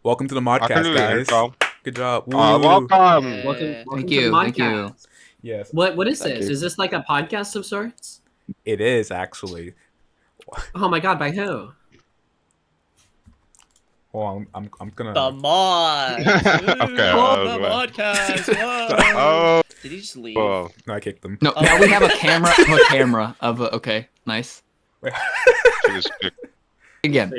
Welcome to the I can Modcast, do the guys. intro. Good job. Welcome. Welcome Thank to you. the Thank you. Modcast. Yes, What is Thank this? you. Is this like a podcast of sorts? it is actually. Oh my god, by who? Well, I'm gonna. The mod. Okay, The modcast. Whoa. Oh, Did he just leave? whoa. No, I kicked them. No, Oh. now we have a camera of a, okay, nice. Again.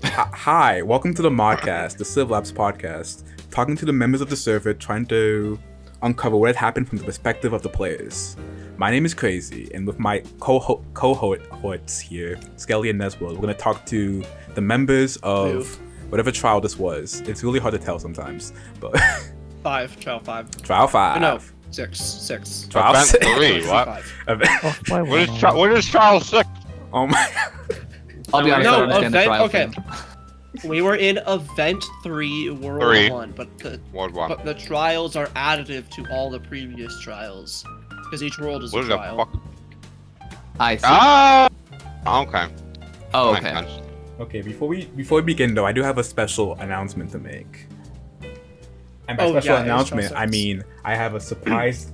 Hi, welcome to the Modcast, the CivLabs Podcast, talking to the members of the server, trying to uncover what had happened from the perspective of the players. My name is Crazy, and with my cohorts here, Skelly and Nesworld, we're going to talk to the members of whatever trial this was. It's really hard to tell sometimes, but Trial five. trial 5. No, six. Trial Event 6. 3, what? Event- What is trial 6? Oh my. I'll be honest, I No, don't understand the trial okay. thing. We were in event 3, world 3. 1, but World 1. the trials are additive to all the previous trials. Because each world is What a is the trial. fuck? I see. Ah! Okay. Oh, Makes okay. sense. Okay, before we begin though, I do have a special announcement to make. And by Oh, special yeah, it's announcement, trial I six. mean I have a surprise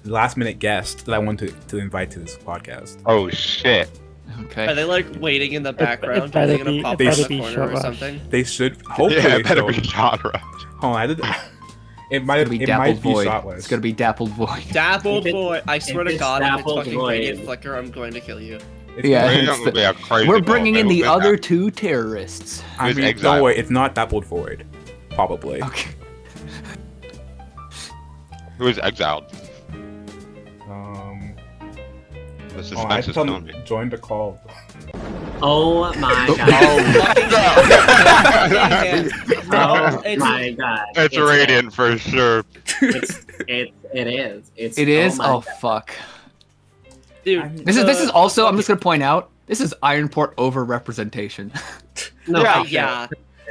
last-minute guest that I want to invite to this podcast. Oh shit. Are Okay. they like waiting in the background? Are better they gonna be- pop it out better of the be corner or short something? They should hopefully. Yeah, it better so- be genre. Hold on, I did. It It's might gonna be it Dappled might be Void. shotless. It's gonna be Dappled Void. Dappled If it- Void. I swear if to it's God, if it's Dappled fucking Void. Radiant Flicker, I'm going to kill you. Yeah, It's it's gonna be a crazy We're bringing in the ball. other two terrorists. I It's mean, exile. don't worry, it's not Dappled Void. Probably. Okay. Who is exiled? The I suspense is tell killing them me. join the call. Oh my Oh. god. Oh It's- my god. It's Radiant for sure. It is. It's It is? my Oh, God. fuck. Dude, This is also, I'm just gonna point out, this is Ironport over-representation. No, Yeah, fuck yeah.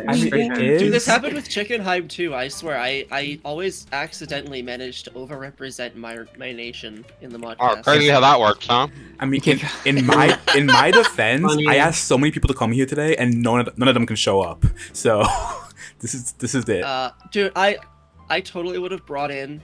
I mean, it is. Dude, this happened with Chicken Hype too. I swear, I always accidentally manage to overrepresent my nation in the Oh, podcast. crazy how that works, huh? I mean, Okay. in my defense, Funny. I asked so many people to come here today, and none of them can show up. So, this is it. Dude, I totally would have brought in,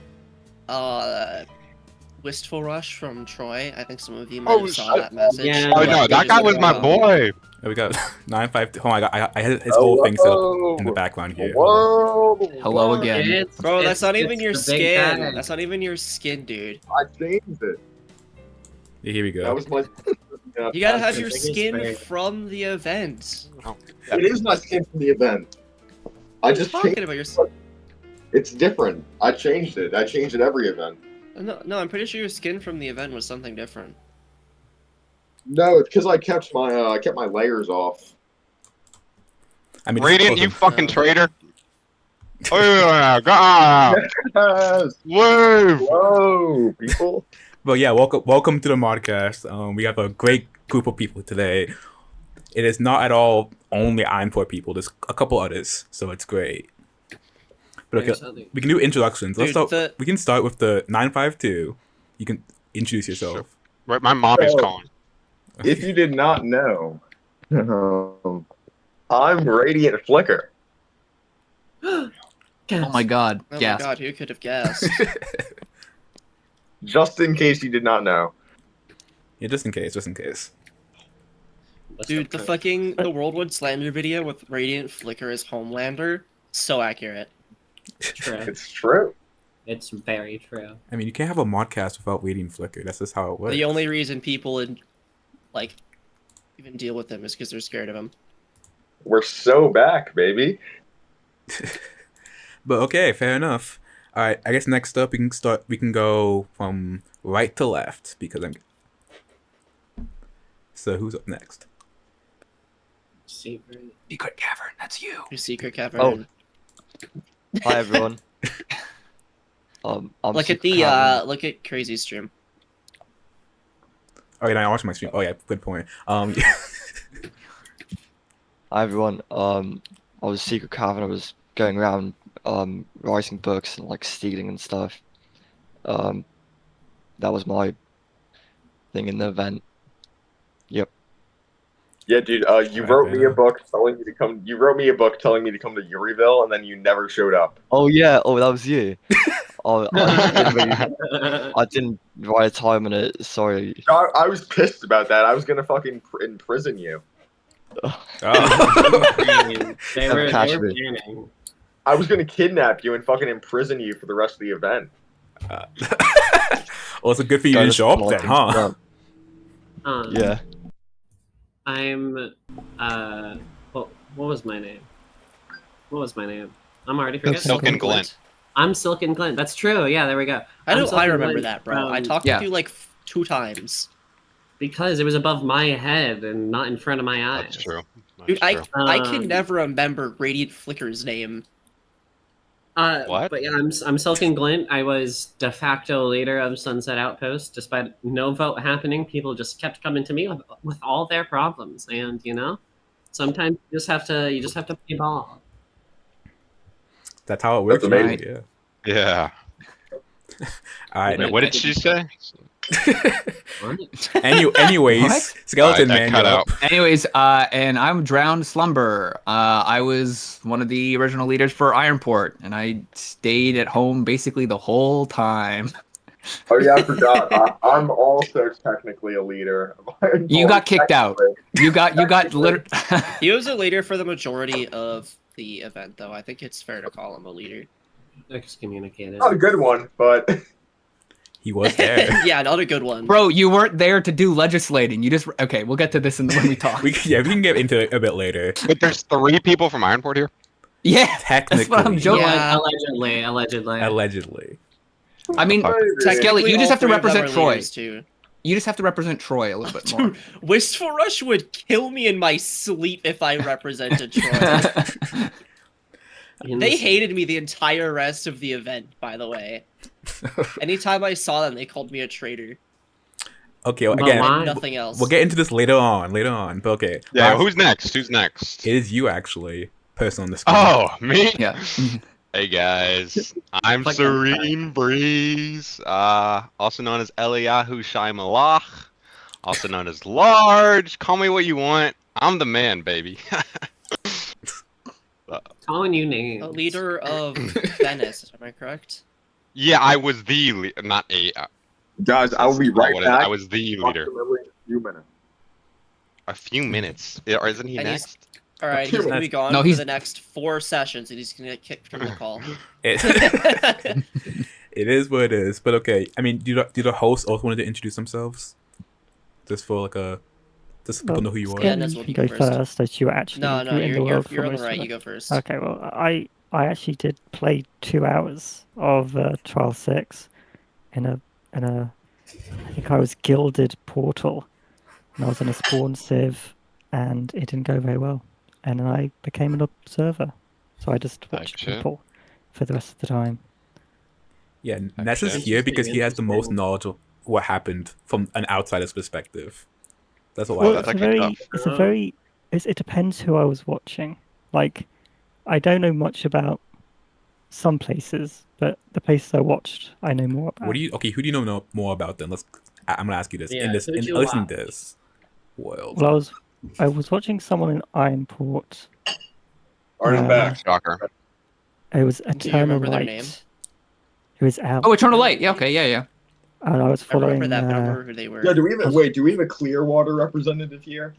Wistful Rush from Troy. I think some of you might Oh, have saw shit. that message. Yeah. Oh but no, they that just guy was didn't my come. boy. There we go. 952. Oh my god, I had his whole thing set up in the background here. Whoa! Hello again. It's- Bro, that's not even it's your the big skin. guy. That's not even your skin, dude. I changed it. Yeah, here we go. That was my. You gotta have the your biggest skin thing. from the event. It is my skin from the event. I What are just you talking changed. about your. It's different. I changed it. I changed it every event. No, I'm pretty sure your skin from the event was something different. No, it's because I kept my layers off. I mean, Radiant, you this is fucking No. traitor. Oh yeah, God. Yes. Woo! Whoa, people. But yeah, welcome to the Modcast. We have a great group of people today. It is not at all only Ironport people. There's a couple others, so it's great. But okay, There's other- we can do introductions. Let's Dude, start. We can start with the 952. You can introduce yourself. Right, my mom is Oh. calling. If you did not know, I'm Radiant Flicker. Oh my god. Oh Gasp. my god, who could have guessed? Just in case you did not know. Yeah, just in case. Dude, the Worldwood Slander video with Radiant Flicker as Homelander, so accurate. True. It's true. It's very true. I mean, you can't have a Modcast without Radiant Flicker. That's just how it works. The only reason people even deal with him is because they're scared of him. We're so back, baby. But okay, fair enough. All right, I guess next up we can go from right to left because I'm. So who's up next? Secret. Secret Cavern, that's you. Your secret cavern. Oh. Hi everyone. I'm Look at Super the Cavern. look at Crazy stream. Oh yeah, I watched my stream. Oh yeah, good point. Hi everyone. I was Secret Cavern. I was going around writing books and like stealing and stuff. That was my thing in the event. Yep. Yeah, dude. You wrote me a book telling me to come. You wrote me a book telling me to come to Urieville, and then you never showed up. Oh yeah. Oh, that was you. Oh, I didn't write a time on it. Sorry. I was pissed about that. I was gonna fucking imprison you. Oh. They were planning. I was gonna kidnap you and fucking imprison you for the rest of the event. Well, it's good for you to show up then, huh? Yeah. I'm what was my name? What was my name? I'm already forgetting. Silken Glint. I'm Silken Glint. That's true. Yeah, there we go. I remember Glint that, bro. I talked to you like 2 times. Because it was above my head and not in front of my eyes. That's true. Dude, I can never remember Radiant Flicker's name. What? But yeah, I'm Silken Glint. I was de facto leader of Sunset Outpost. Despite no vote happening, people just kept coming to me with all their problems, and sometimes you just have to play ball. That's how it works, right? Yeah. Yeah. All right. Wait, what did she say? Anyways, What? Skeleton That Man. cut you're out. up. Anyways, and I'm Drowned Slumber. I was one of the original leaders for Ironport, and I stayed at home basically the whole time. Oh yeah, I forgot. I'm also technically a leader. You got kicked out. You got He was a leader for the majority of the event, though. I think it's fair to call him a leader. Excommunicated. Not a good one, but He was there. Yeah, not a good one. Bro, you weren't there to do legislating. You just okay. We'll get to this when we talk. we can get into it a bit later. But there's 3 people from Ironport here? Yeah, Technically. that's what I'm joking. Yeah. Allegedly. I mean, Technically, Skelly, you just all have to 3 of them represent are Troy. leaders, too. You just have to represent Troy a little bit more. Dude, Wistful Rush would kill me in my sleep if I represented Troy. They hated me the entire rest of the event, by the way. Anytime I saw them, they called me a traitor. Okay, well, But again, why? Nothing else. we'll get into this later on. But okay. Yeah, Last- who's next? Who's next? It is you, actually. Person on the screen. Oh, me? Yeah. Hey guys, I'm Like Serene Breeze, also known as Eliyahu Shai Malach, also known as Large. Call me what you want. I'm the man, baby. Calling you names. A leader of Venice, am I correct? Yeah, I was the not a. guys, I will be right what back. I was the leader. Approximately in a few minutes. A few minutes. Or isn't he And he's- next? Alright, he's gonna be gone No, for he's- the next 4 sessions, and he's gonna get kicked from the call. It, it is what it is. But okay, I mean, do the hosts also wanted to introduce themselves? Just for like a... Just so people know who you are. Yeah, Yeah, that's you what can you go first. first, as you actually No, grew in the world for you're on the most of right, it. you go first. Okay, well, I actually did play 2 hours of Trial 6 in a I think I was Gilded Portal, and I was in a spawn civ, and it didn't go very well, and then I became an observer, so I just watched shit. people for the rest of the time. Yeah, Ness is Okay. here because he has the most Interesting. knowledge of what happened from an outsider's perspective. That's all Well, I it's like. a actually very, tough. it's a very, it depends who I was watching. Like, I don't know much about some places, but the places I watched, I know more about. Who do you know more about then? I'm gonna ask you this. Yeah, in this, who'd in, you listen watch? to this world. Well, I was watching someone in Ironport. Alright, I'm back. Shocker. It was Do you Eternal remember their Light. name? It was out. Oh, Eternal Light. Yeah. Okay. Yeah. Yeah. And I was I remember following. that, but I don't remember who they were. Yeah, do we have a Clearwater representative here?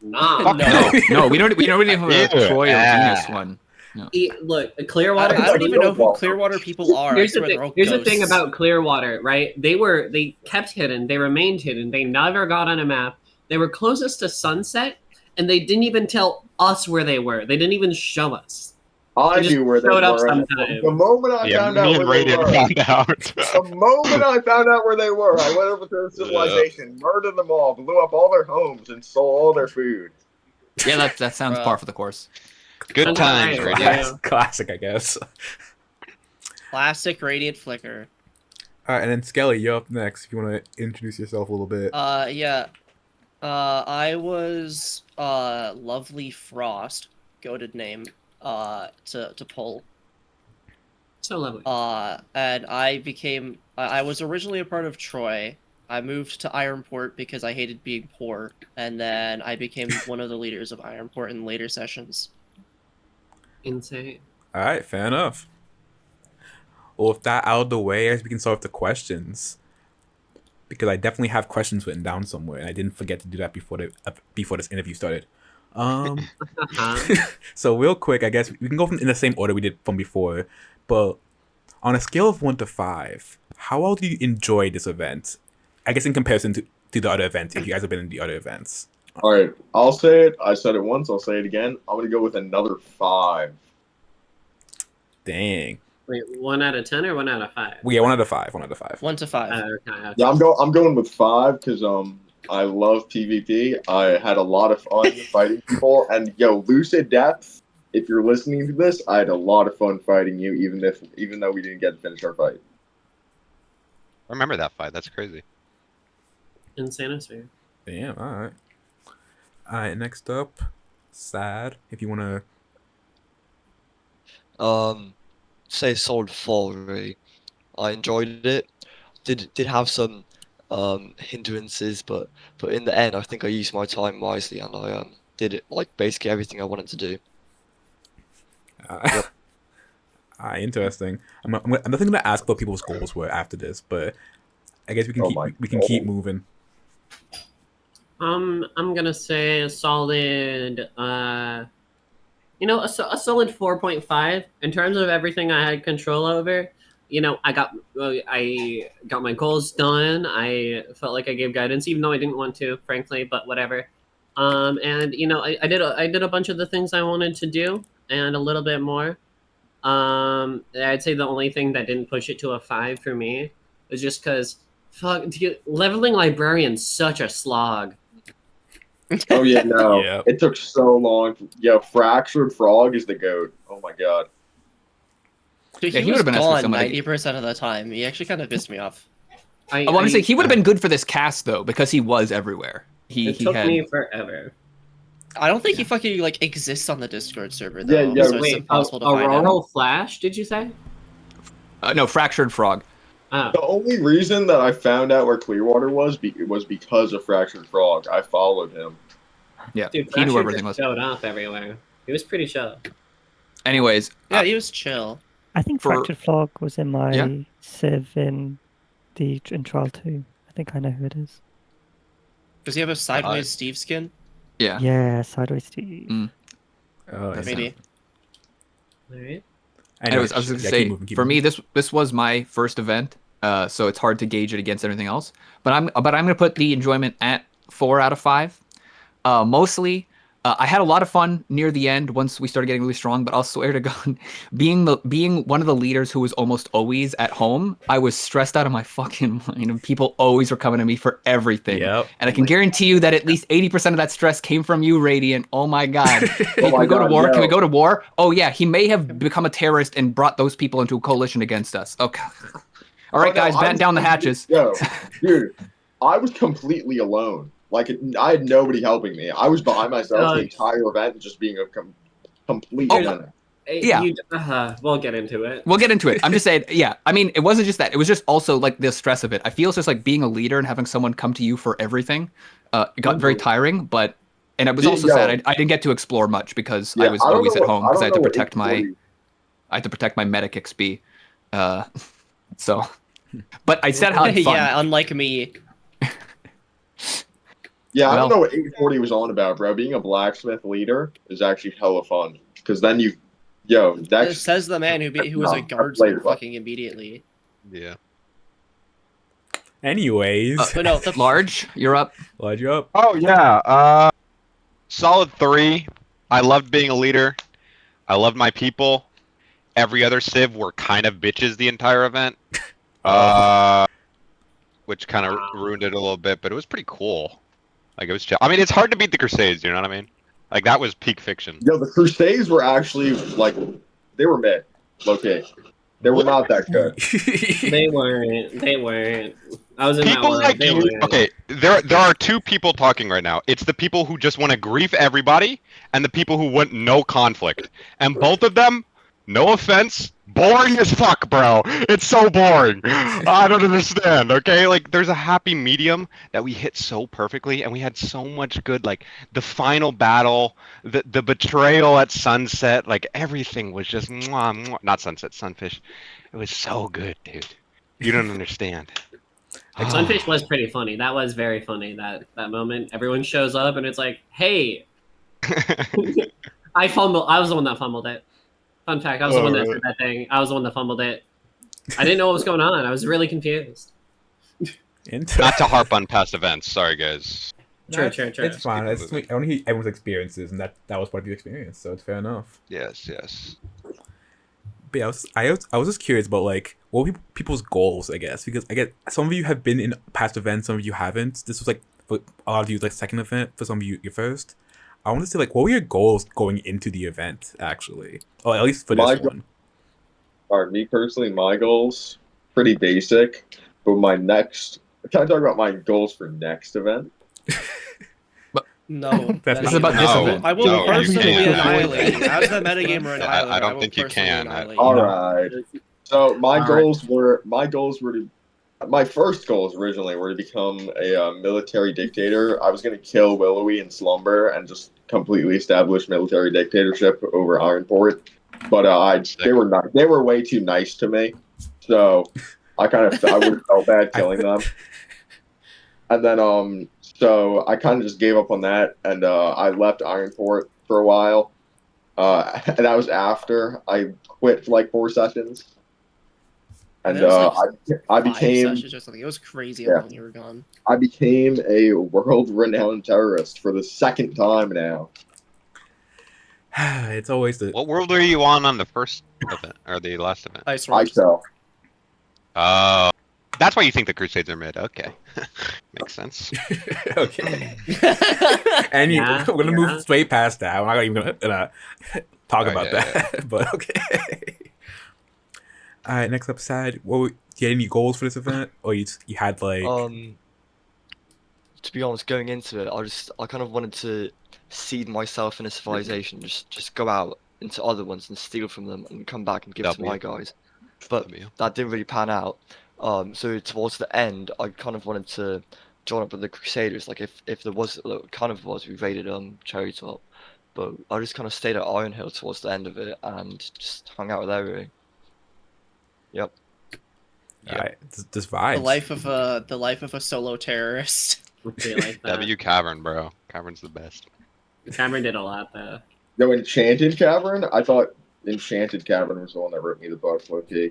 Nah. Fuck No. No, we don't really have a Ew. Troy or Ah. Venus one. Look, I Clearwater. don't even know who Clearwater people are. I Here's the swear thing. they're all Here's the thing ghosts. about Clearwater, right? They kept hidden. They remained hidden. They never got on a map. They were closest to Sunset, and they didn't even tell us where they were. They didn't even show us. I They just knew where they showed up were. sometime. The moment I Yeah, found out me where and they Radiant were, found out. the moment I found out where they were, I went over to their civilization, murdered them all, blew up all their homes, and stole all their food. Yeah, that sounds par for the course. Good That's times, right. Radiant. Yeah. Classic, I guess. Classic Radiant Flicker. All right, and then Skelly, you're up next. If you want to introduce yourself a little bit. Yeah. I was Lovely Frost, goated name, to pull. So lovely. And I was originally a part of Troy, I moved to Ironport because I hated being poor, and then I became one of the leaders of Ironport in later sessions. Insane. All right, fair enough. Well, with that out of the way, I guess we can start with the questions. Because I definitely have questions written down somewhere, and I didn't forget to do that before this interview started. So real quick, I guess we can go in the same order we did from before. But on a scale of 1 to 5, how well do you enjoy this event? I guess in comparison to the other events, if you guys have been in the other events. All right, I'll say it. I said it once. I'll say it again. I'm gonna go with another 5. Dang. Wait, 1 out of 10 or 1 out of 5? Yeah, 1 out of 5. 1 out of 5. 1 to 5. Okay. Yeah, I'm going with 5 because I love PvP. I had a lot of fun fighting people, and Lucid Depth. If you're listening to this, I had a lot of fun fighting you, even though we didn't get to finish our fight. I remember that fight. That's crazy. Insanosphere. Damn, alright. Alright, next up, Sad, if you want to... Say solid 4 really. I enjoyed it. Did have some hindrances, but in the end, I think I used my time wisely, and I did it like basically everything I wanted to do. Interesting. I'm definitely gonna ask what people's goals were after this, but I guess we can keep moving. I'm gonna say a solid, a solid 4.5 in terms of everything I had control over. I got my goals done. I felt like I gave guidance, even though I didn't want to, frankly. But whatever. And I did a bunch of the things I wanted to do, and a little bit more. I'd say the only thing that didn't push it to a 5 for me was just because leveling librarian's such a slog. Oh yeah, no, Yep. It took so long. Fractured Frog is the goat. Oh my god. Dude, Yeah, he he was would've been actually gone somebody- 90% of the time. He actually kind of pissed me off. I want to say he would have been good for this cast though, because he was everywhere. It took me forever. I don't think he fucking exists on the Discord server though. Yeah, so it's Wait, impossible to find Auroral out. Flash? Did you say? No, Fractured Frog. Oh. The only reason that I found out where Clearwater was because of Fractured Frog. I followed him. Yeah, Dude, he knew Fracture everything was. just showed up everywhere. He was pretty chill. Anyways, Yeah, he was chill. I think For- Fractured Frog was in my Yeah. Civ in Trial 2. I think I know who it is. Does he have a sideways Steve skin? yeah. Yeah, Sideways Steve. That's Maybe. Alright. Anyways, I was going to say, for me, this was my first event, so it's hard to gauge it against everything else. But I'm going to put the enjoyment at 4 out of 5. Mostly, I had a lot of fun near the end once we started getting really strong. But I'll swear to God, being one of the leaders who was almost always at home, I was stressed out of my fucking mind. And people always were coming to me for everything. Yep. And I can guarantee you that at least 80% of that stress came from you, Radiant. Oh my God. Hey, can we go to war? Can we go to war? Oh yeah, he may have become a terrorist and brought those people into a coalition against us. Okay. All right, guys, batten down the hatches. Dude, I was completely alone. Like, I had nobody helping me. I was by myself the entire event, just being a complete menace. Yeah. We'll get into it. We'll get into it. I'm just saying, yeah. I mean, it wasn't just that. It was just also like the stress of it. I feel it's just like being a leader and having someone come to you for everything. It got very tiring, and it was also sad. I didn't get to explore much because I was always at home because I had to protect my medic XP. So, but I said how fun. Yeah, unlike me. Yeah, I don't know what 840 was on about, bro. Being a blacksmith leader is actually hella fun. Because then It says the man who was a guardsman fucking immediately. Yeah. Anyways. But no, Large, you're up. Large, you're up. Oh yeah. Solid 3. I loved being a leader. I loved my people. Every other civ were kind of bitches the entire event. Which kind of ruined it a little bit, but it was pretty cool. Like, it was chill. I mean, it's hard to beat the Crusades, you know what I mean? Like, that was peak fiction. The Crusades were actually, like, they were mid. Okay. They were not that good. They weren't. I was in People that like one. you, okay, there are two people talking right now. It's the people who just want to grief everybody, and the people who want no conflict. And both of them No offense, boring as fuck, bro. It's so boring. I don't understand. Okay, like there's a happy medium that we hit so perfectly, and we had so much good, like the final battle, the betrayal at sunset, like everything was just mwah, mwah. Not sunset, sunfish. It was so good, dude. You don't understand. Sunfish was pretty funny. That was very funny. That moment, everyone shows up and it's like, "Hey, I fumbled. I was the one that fumbled it." Fun fact: I was the one that said that thing. I was the one that fumbled it. I didn't know what was going on. I was really confused. Not to harp on past events. Sorry, guys. True. It's fine. I want to hear everyone's experiences, and that was part of your experience, so it's fair enough. Yes. But yeah, I was just curious about like what were people's goals, I guess, because I get some of you have been in past events, some of you haven't. This was like for a lot of you like second event, for some of you your first. I want to see like what were your goals going into the event actually, or at least for this one. Alright, me personally, my goals pretty basic, but my next. Can I talk about my goals for next event? No, This is about this event. I will No, you personally can't. annihilate you. As the metagamer annihilator, I don't think you can. Alright. So my goals were to. My first goals originally were to become a military dictator. I was going to kill Willowy in slumber and just completely establish military dictatorship over Ironport. But they were way too nice to me, so I would have felt bad killing them. And then so I kind of just gave up on that, and I left Ironport for a while. And that was after I quit for like 4 sessions. And I became 5 sessions or something. It was crazy how long you were gone. I became a world-renowned terrorist for the 2nd time now. It's always the. What world were you on the first event or the last event? ISO. Oh, that's why you think the Crusades are mid. Okay, makes sense. Okay. And we're gonna move straight past that. We're not even gonna talk about that. But okay. All right, next up, Sad. Do you had any goals for this event, or you had like? To be honest, going into it, I kind of wanted to seed myself in a civilization, just go out into other ones and steal from them and come back and give to my guys. But that didn't really pan out. So towards the end, I kind of wanted to join up with the Crusaders. Like if there was, we raided Cherry Top, but I just kind of stayed at Iron Hill towards the end of it and just hung out with everyone. Yep. All right, this vibes. The life of a solo terrorist. Like W Cavern, bro. Cavern's the best. Cavern did a lot though. No, Enchanted Cavern? I thought Enchanted Cavern was the one that wrote me the book, low-key.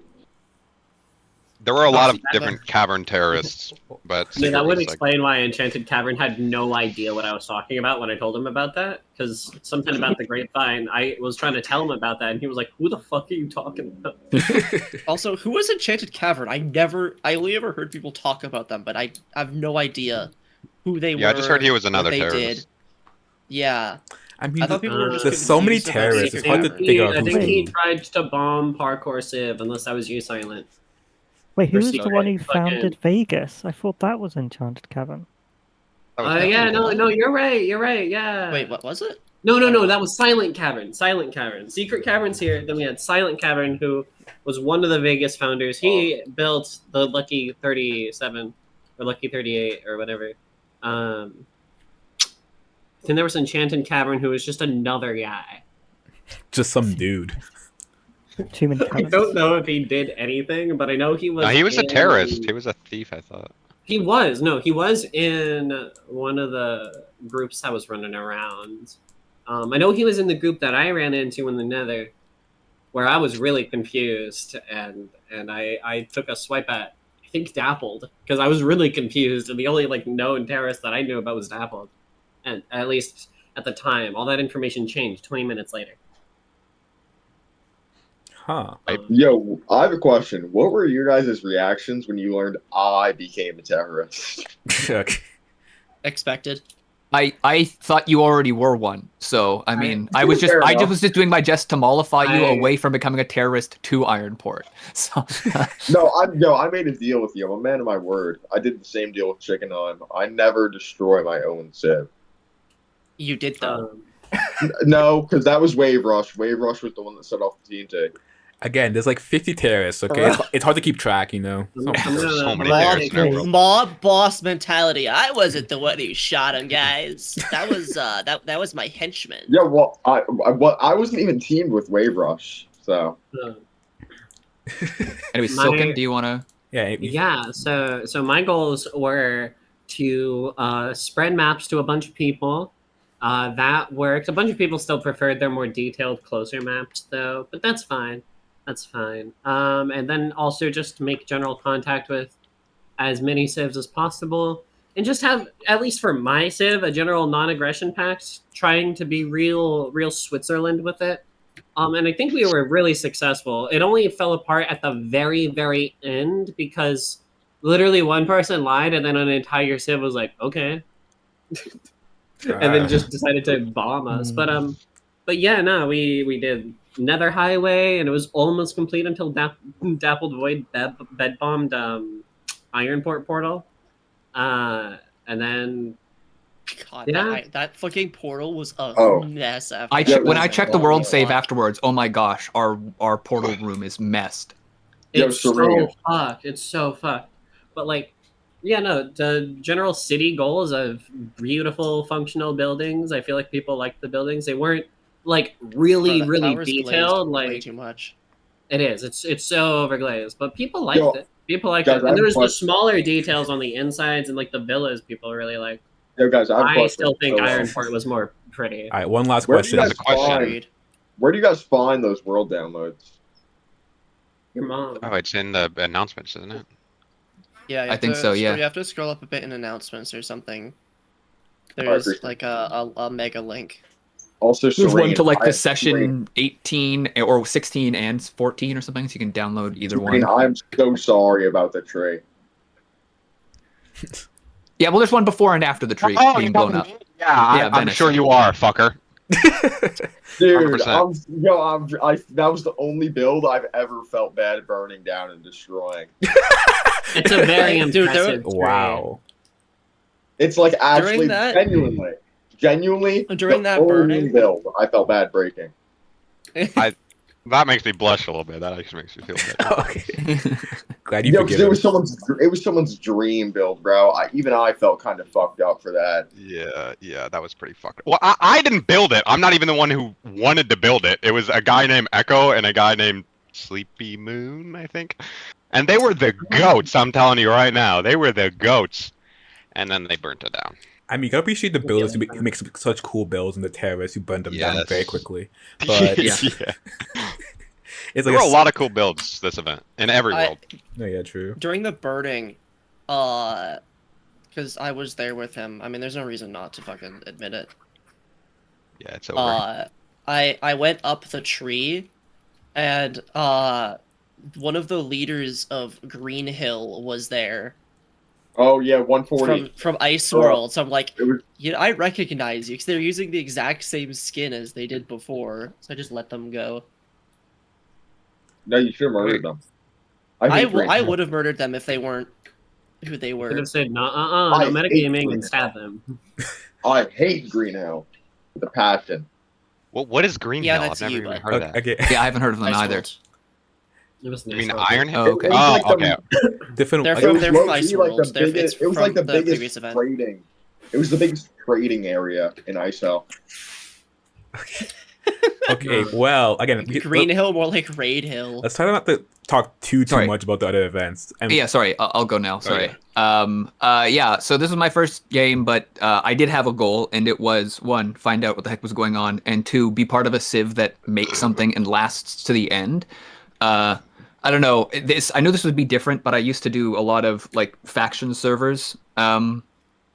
There were a lot of different cavern terrorists, but that would explain why Enchanted Cavern had no idea what I was talking about when I told him about that. Because something about the grapevine, I was trying to tell him about that, and he was like, "Who the fuck are you talking about?" Also, who was Enchanted Cavern? I only ever heard people talk about them, but I have no idea who they were. Yeah, I just heard he was another terrorist. Did. Yeah. I mean, thought people were just there's so many terrorists. It's hard to figure out. I think he tried to bomb Parkour Civ, unless that was you, Silent. Wait, who was the one who founded Vegas? I thought that was Enchanted Cavern. Yeah, no, you're right, yeah. Wait, what was it? No, that was Silent Cavern. Secret Cavern's here, then we had Silent Cavern, who was one of the Vegas founders. He built the Lucky 37, or Lucky 38, or whatever. Then there was Enchanted Cavern, who was just another guy. Just some dude. I don't know if he did anything, but I know he was. No, he was a terrorist. He was a thief, I thought. He was in one of the groups that was running around. I know he was in the group that I ran into in the Nether, where I was really confused, and I took a swipe at, I think, Dappled, because I was really confused, and the only known terrorist that I knew about was Dappled, and at least at the time. All that information changed 20 minutes later. Huh. Yo, I have a question. What were your guys' reactions when you learned I became a terrorist? Expected. I thought you already were one, so I mean, I was just doing my best to mollify you away from becoming a terrorist to Ironport. So I made a deal with you. I'm a man of my word. I did the same deal with Chicken On. I never destroy my own Civ. You did though. No, because that was Wave Rush. Wave Rush was the one that set off the TNT. Again, there's like 50 terrorists, okay? It's hard to keep track, you know? There's so many terrorists in that world. Mob boss mentality. I wasn't the one who shot him, guys. That was that was my henchman. Yeah, well, I wasn't even teamed with Wave Rush, so. Anyway, Silken, do you want to? Yeah. So my goals were to spread maps to a bunch of people. That worked. A bunch of people still preferred their more detailed, closer maps, though, but that's fine. That's fine. And then also just make general contact with as many civs as possible, and just have, at least for my civ, a general non-aggression pact, trying to be real Switzerland with it. And I think we were really successful. It only fell apart at the very, very end because literally one person lied, and then an entire civ was like, okay. And then just decided to bomb us. But yeah, no, we did Nether Highway, and it was almost complete until Dappled Void bed bombed Ironport portal, and then God, that fucking portal was a mess. After when I checked the world save afterwards, oh my gosh, our portal room is messed. It's so fucked. It's so fucked. But like, yeah, no, the general city goals of beautiful, functional buildings. I feel like people liked the buildings. They weren't like really detailed. Like way too much. It is. It's so overglazed, but people liked it. People liked it, and there was the smaller details on the insides and like the villas. People really liked. Yo, guys, I still think Ironport was more pretty. All right, one last question. Where do you guys find those world downloads? Your mom. Oh, it's in the announcements, isn't it? Yeah, I think so. Yeah, you have to scroll up a bit in announcements or something. There's like a mega link. Also, there's one to like the session 18 or 16 and 14 or something, so you can download either one. I'm so sorry about the tree. Yeah, well, there's one before and after the tree being blown up. Yeah, I'm sure you are, fucker. Dude, that was the only build I've ever felt bad burning down and destroying. It's a very impressive tree. Wow. It's like actually genuinely during that burning build I felt bad breaking. That makes me blush a little bit. That actually makes me feel good. Okay. Glad you forgive it was someone's dream build, bro. Even I felt kind of fucked up for that. Yeah, that was pretty fucked up. Well, I didn't build it. I'm not even the one who wanted to build it. It was a guy named Echo and a guy named Sleepy Moon, I think. And they were the goats, I'm telling you right now. They were the goats. And then they burnt it down. I mean, you gotta appreciate the builders who make such cool builds and the terrorists who burned them down very quickly. But it's like there were a lot of cool builds this event in every world. Oh, yeah, true. During the burning, because I was there with him. I mean, there's no reason not to fucking admit it. Yeah, it's over. I went up the tree, and one of the leaders of Green Hill was there. Oh yeah, 140 from Ice World. So I'm like, I recognize you because they're using the exact same skin as they did before. So I just let them go. No, you should have murdered them. I would have murdered them if they weren't who they were. Could have said no metagaming and stab them. I hate Green Hill with a passion. Well, what is Green Hill? I've never even heard of that. Okay. Yeah, I haven't heard of them either. You mean Iron Hill? Oh, okay. Okay. Different. They're from Ice World. It was like the biggest trading. It was the biggest trading area in Ice Hill. Okay. Well, again, Green Hill more like Raid Hill. Let's try not to talk too much about the other events. Yeah, sorry. I'll go now. Sorry. Yeah. So this was my first game, but I did have a goal, and it was 1, find out what the heck was going on, and 2, be part of a civ that makes something and lasts to the end. I don't know. I know this would be different, but I used to do a lot of like faction servers, like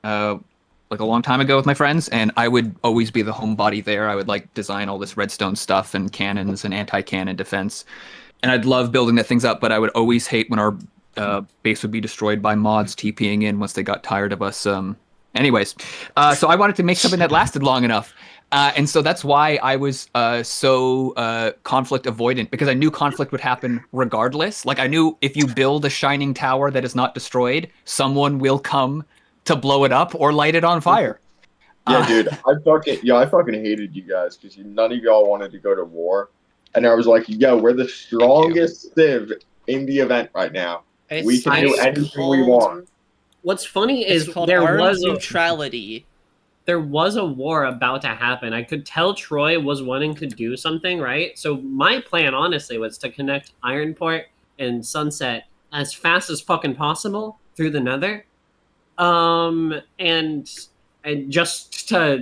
a long time ago with my friends, and I would always be the homebody there. I would like design all this redstone stuff and cannons and anti-cannon defense, and I'd love building the things up. But I would always hate when our base would be destroyed by mods TPing in once they got tired of us. Anyways, so I wanted to make something that lasted long enough. And so that's why I was so conflict avoidant, because I knew conflict would happen regardless. Like I knew if you build a shining tower that is not destroyed, someone will come to blow it up or light it on fire. Yeah, dude, I fucking hated you guys because none of y'all wanted to go to war, and I was like, yo, we're the strongest civ in the event right now. We can do anything we want. What's funny is It's called there armed was neutrality. there was a war about to happen. I could tell Troy was wanting to do something, right? So my plan, honestly, was to connect Ironport and Sunset as fast as fucking possible through the Nether, and just to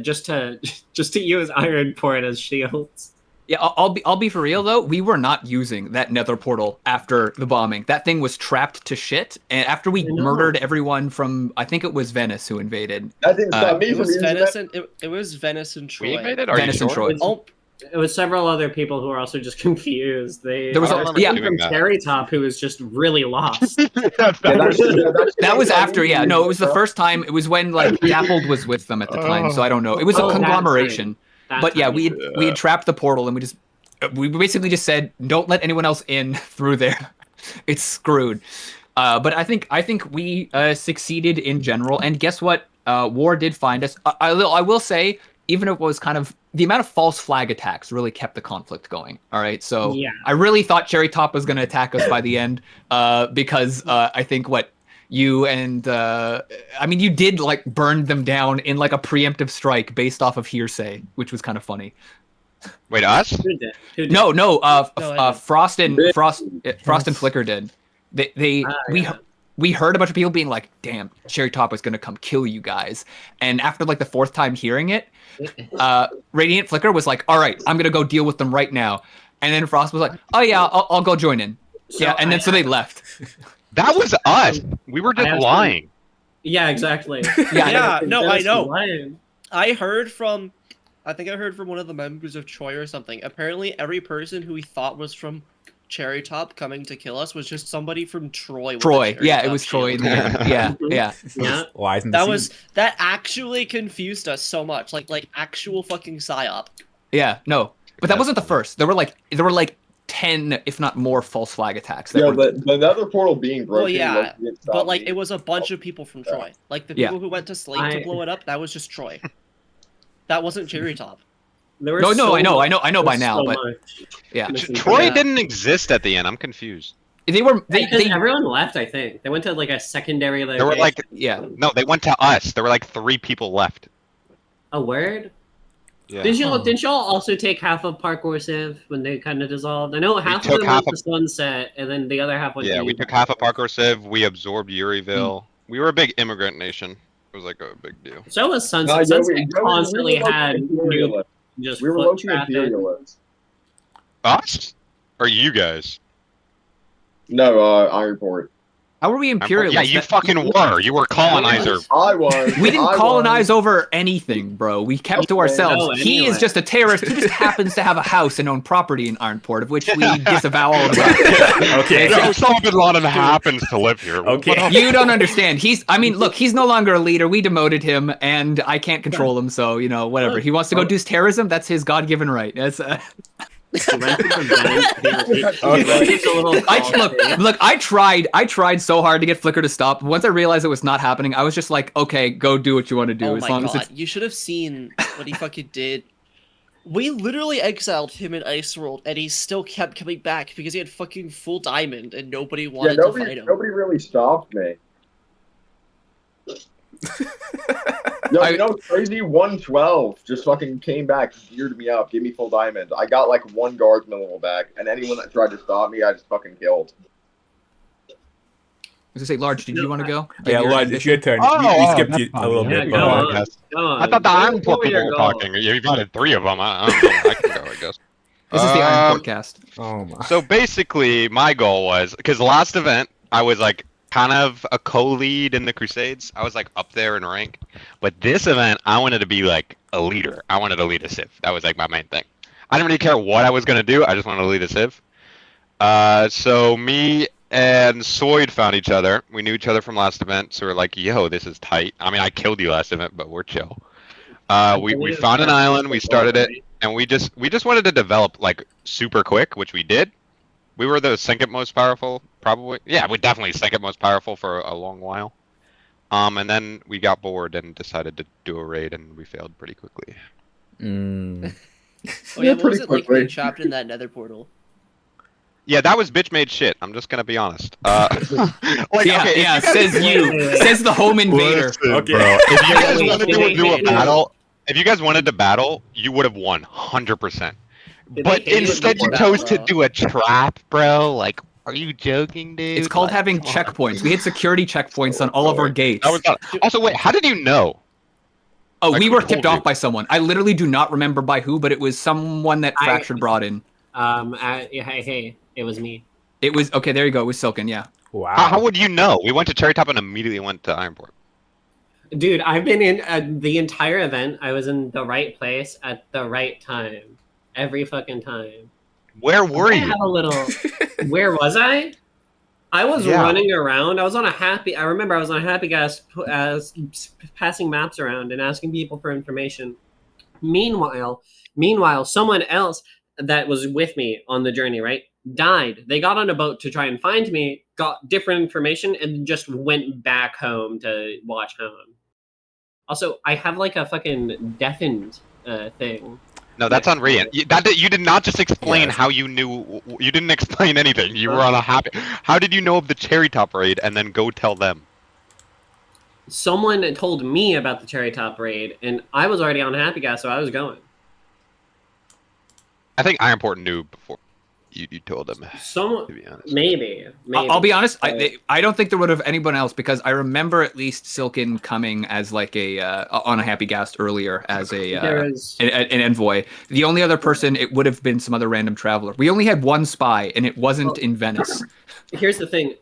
use Ironport as shields. Yeah, I'll be for real though. We were not using that Nether portal after the bombing. That thing was trapped to shit. And after we murdered everyone from, I think it was Venice who invaded. That didn't stop me It from was using Venice that. and it was Venice and Troy. We invaded? Are Venice you and sure? Troy. It was several other people who were also just confused. There was from Terry Top who was just really lost. That was after, yeah. No, it was the first time. It was when like Dappled was with them at the time, so I don't know. It was a conglomeration. But yeah, we had trapped the portal and we basically just said, don't let anyone else in through there. It's screwed. But I think we succeeded in general. And guess what? War did find us. I will say, even if it was kind of the amount of false flag attacks really kept the conflict going. All right, so yeah. I really thought Cherry Top was going to attack us by the end, because I think you and you did like burn them down in like a preemptive strike based off of hearsay, which was kind of funny. Wait, us? Who did? No. Frost and Flicker did. We heard a bunch of people being like, "Damn, Cherry Top is gonna come kill you guys." And after like the fourth time hearing it, Radiant Flicker was like, "All right, I'm gonna go deal with them right now." And then Frost was like, "Oh yeah, I'll go join in." So they left. That was us. We were just lying. Yeah, exactly. I know. I heard from one of the members of Troy or something. Apparently, every person who we thought was from Cherry Top coming to kill us was just somebody from Troy. Yeah, it was Troy in the end. Yeah. That actually confused us so much. Like actual fucking psyop. Yeah, no. But that wasn't the first. There were like 10, if not more, false flag attacks. But the Nether portal being broken. Well, yeah, but like it was a bunch of people from Troy. Like the people who went to Slate to blow it up, that was just Troy. That wasn't Cherry Top. I know by now, but yeah. Troy didn't exist at the end. I'm confused. Everyone left. I think they went to like a secondary. They were like, no, they went to us. There were like 3 people left. A word. Yeah. Didn't y'all also take half of Parkour Civ when they kind of dissolved? I know half of them went to Sunset, and then the other half went. Yeah, we took half of Parkour Civ. We absorbed Urieville. We were a big immigrant nation. It was like a big deal. So was Sunset. Sunset constantly had just we were looking at imperialists. Us? Or you guys? No, Ironport. How were we imperialists? Yeah, you fucking were. You were colonizers. I was. We didn't colonize over anything, bro. We kept to ourselves. He is just a terrorist who just happens to have a house and own property in Ironport, of which we disavow all about. Okay. Osama bin Laden happens to live here. Okay. You don't understand. He's no longer a leader. We demoted him, and I can't control him, so, whatever. He wants to go do terrorism, that's his God-given right. That's... I tried so hard to get Flicker to stop. Once I realized it was not happening, I was just like, okay, go do what you want to do. Oh my god, you should have seen what he fucking did. We literally exiled him in Ice World, and he still kept coming back because he had fucking full diamond, and nobody wanted to fight him. Nobody really stopped me. Crazy 112 just fucking came back, geared me up, gave me full diamond. I got like 1 guardsman level back, and anyone that tried to stop me, I just fucking killed. I was gonna say, Large, did you want to go? Yeah, Large, it's your turn. You skipped a little bit. Go on. I thought the Ironport people were talking. You've got 3 of them. I don't know. I can go, I guess. This is the Ironport cast. Oh my. So basically, my goal was, because last event, I was like, kind of a co-lead in the Crusades. I was like up there in rank. But this event, I wanted to be like a leader. I wanted to lead a civ. That was like my main thing. I didn't really care what I was going to do. I just wanted to lead a civ. So me and Soyd found each other. We knew each other from last event. So we're like, yo, this is tight. I mean, I killed you last event, but we're chill. We found an island. We started it. And we just wanted to develop like super quick, which we did. We were the second most powerful, probably. Yeah, we definitely second most powerful for a long while. And then we got bored and decided to do a raid, and we failed pretty quickly. Mm. Oh yeah, what was it like being trapped in that nether portal? Yeah, that was bitch made shit. I'm just gonna be honest. Says the home invader. Listen, Okay. bro. If you guys Wait, wanted wait, to do a wait. battle, if you guys wanted to battle, you would have won 100%. They But hated instead, me you for chose that, to bro. do a trap, bro. Like, are you joking, dude? It's called Like, having come on. checkpoints. We had security checkpoints on all of our gates. That was not... Also, wait, how did you know? Oh, Like, we who were told tipped you? off by someone. I literally do not remember by who, but it was someone that Fractured brought in. Hey, it was me. It was okay. There you go. It was Silken. Yeah. Wow. How would you know? We went to Cherry Top and immediately went to Ironport. Dude, I've been in the entire event. I was in the right place at the right time, every fucking time. Where were I you? have a little. Where was I? I was Yeah. running around. I was on a happy. I remember I was on a happy gas, passing maps around and asking people for information. Meanwhile, someone else that was with me on the journey, right, died. They got on a boat to try and find me, got different information, and just went back home to watch home. Also, I have like a fucking deafened thing. No, that's on Radiant. You did not just explain how you knew. You didn't explain anything. You were on a happy. How did you know of the Cherry Top raid and then go tell them? Someone told me about the Cherry Top raid, and I was already on Happy Gas, so I was going. I think Ironport knew before you told them. Someone, to be honest. maybe. I'll be honest. I don't think there would have anyone else because I remember at least Silken coming as like a on a Happy Gas earlier as an envoy. The only other person it would have been some other random traveler. We only had one spy, and it wasn't in Venice. Here's the thing: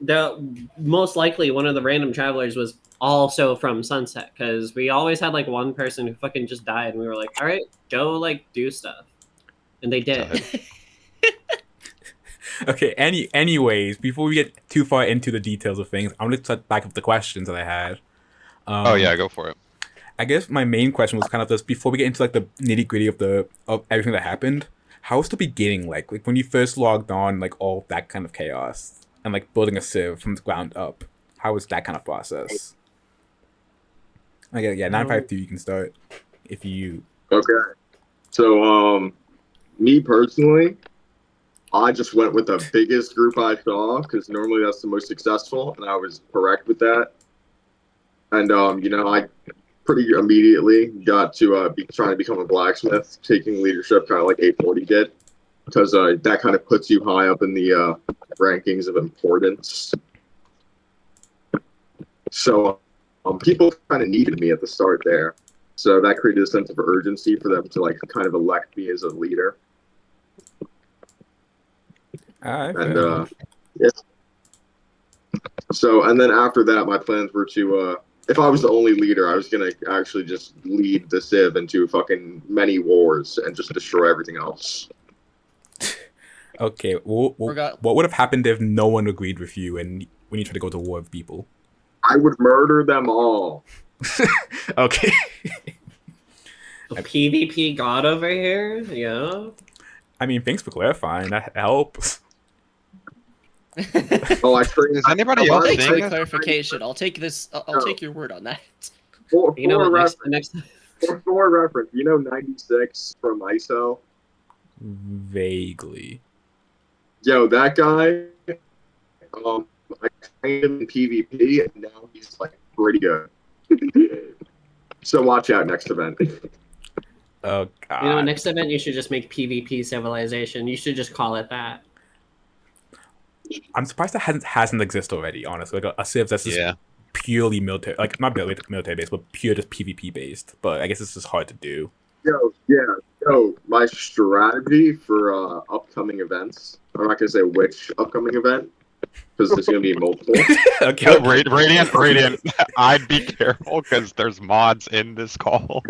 most likely one of the random travelers was also from Sunset because we always had like one person who fucking just died, and we were like, "All right, go like do stuff," and they did. Okay, anyways, before we get too far into the details of things, I'm going to start back up the questions that I had. Oh yeah, go for it. I guess my main question was kind of just before we get into like the nitty-gritty of everything that happened, how was the beginning like when you first logged on, like all that kind of chaos and like building a civ from the ground up? How was that kind of process? Okay, yeah, 952 you can start if you... Okay. So me personally, I just went with the biggest group I saw because normally that's the most successful, and I was correct with that. And I pretty immediately got to trying to become a blacksmith, taking leadership, kind of like 840 did, because that kind of puts you high up in the rankings of importance. So people kind of needed me at the start there, so that created a sense of urgency for them to like kind of elect me as a leader. And yeah. So, and then after that, my plans were to, if I was the only leader, I was gonna actually just lead the Civ into fucking many wars and just destroy everything else. Okay, what would have happened if no one agreed with you and when you tried to go to war with people? I would murder them all. Okay. A PvP god over here, yeah. I mean, thanks for clarifying. That helps. Oh, I trained. Is anybody else Thanks for saying the clarification. I'll take this. I'll take your word on that. For reference, 96 from ISO? Vaguely. Yo, that guy, I trained him in PvP, and now he's like pretty good. So watch out next event. Oh god. Next event you should just make PvP Civilization. You should just call it that. I'm surprised that hasn't existed already, honestly. Like a Civ that's just purely military, like not military based, but pure just PvP based. But I guess it's just hard to do. Yo, my strategy for upcoming events. I'm not gonna say which upcoming event because there's gonna be multiple. Okay. Radiant. I'd be careful because there's mods in this call.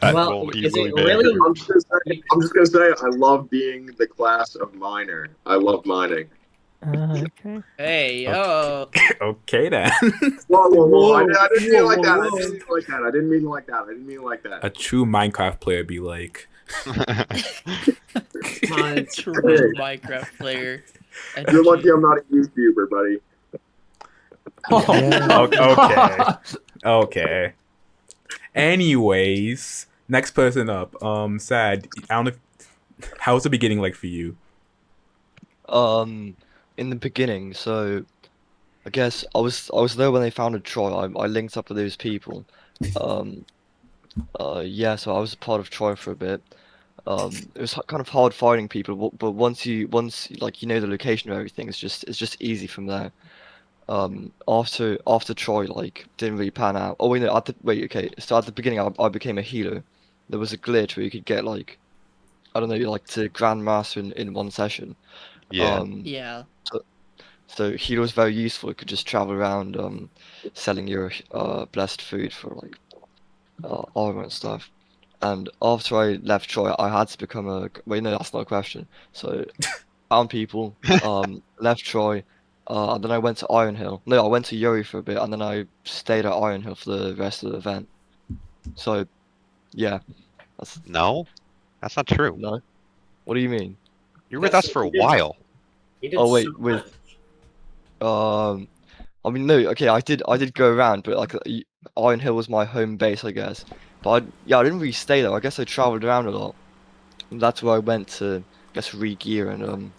Well, is it really? I'm just gonna say I love being the class of miner. I love mining. Okay. Hey, yo. Okay then. Whoa. I didn't mean like that. I didn't mean like that. A true Minecraft player be like. True Minecraft player. You're lucky I'm not a YouTuber, buddy. Okay. Okay. Anyways, next person up. Sad. I don't know. How was the beginning like for you? In the beginning, so I guess I was there when they founded Troy. I linked up with those people. Um, yeah, so I was a part of Troy for a bit. It was kind of hard finding people, but once like you know the location of everything, it's just easy from there. After Troy like didn't really pan out. Oh wait, no, okay. So at the beginning, I became a healer. There was a glitch where you could get like I don't know, like to Grandmaster in one session. Yeah. Yeah. So healer was very useful. You could just travel around selling your blessed food for like armor and stuff. And after I left Troy, I had to become a. Wait, no, that's not a question. So found people, left Troy, and then I went to Iron Hill. No, I went to Yuri for a bit, and then I stayed at Iron Hill for the rest of the event. So, yeah, that's No, that's not true. no. What do you mean? You were with us for a while. You did Oh so wait, much. I mean no, okay, I did go around, but like Iron Hill was my home base, I guess. But I didn't really stay there. I guess I traveled around a lot. And that's where I went to, I guess, re-gear and I don't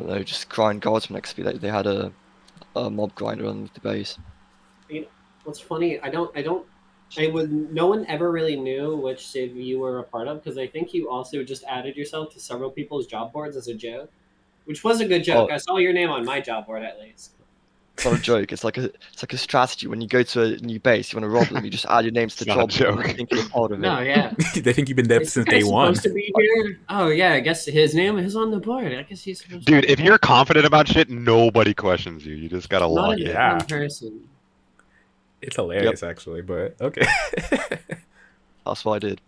know, just grind guardsman XP. They had a mob grinder on the base. You know, what's funny? No one ever really knew which civ you were a part of because I think you also just added yourself to several people's job boards as a joke, which was a good joke. Oh. I saw your name on my job board at least. It's not a joke. It's like a strategy. When you go to a new base, you want to rob them. You just add your names to the It's not job a board. joke. I think you're part of it. No, yeah. They think you've been there Is since this guy day one. supposed to be here? Oh yeah, I guess his name is on the board. I guess he's supposed Dude, to if you're confident about shit, nobody questions you. You just gotta not log a in. Yeah. different person. It's hilarious, actually, but okay. That's what I did.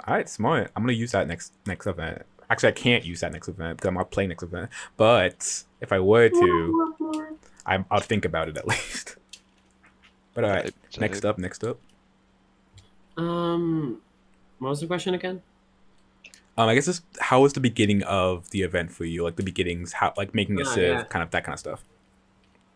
All right, smart. I'm gonna use that next event. Actually, I can't use that next event because I'm not playing next event. But if I were to, I'll think about it at least. But all right, next up. What was the question again? I guess how was the beginning of the event for you? Like the beginnings, how like making a civ, yeah. kind of that kind of stuff.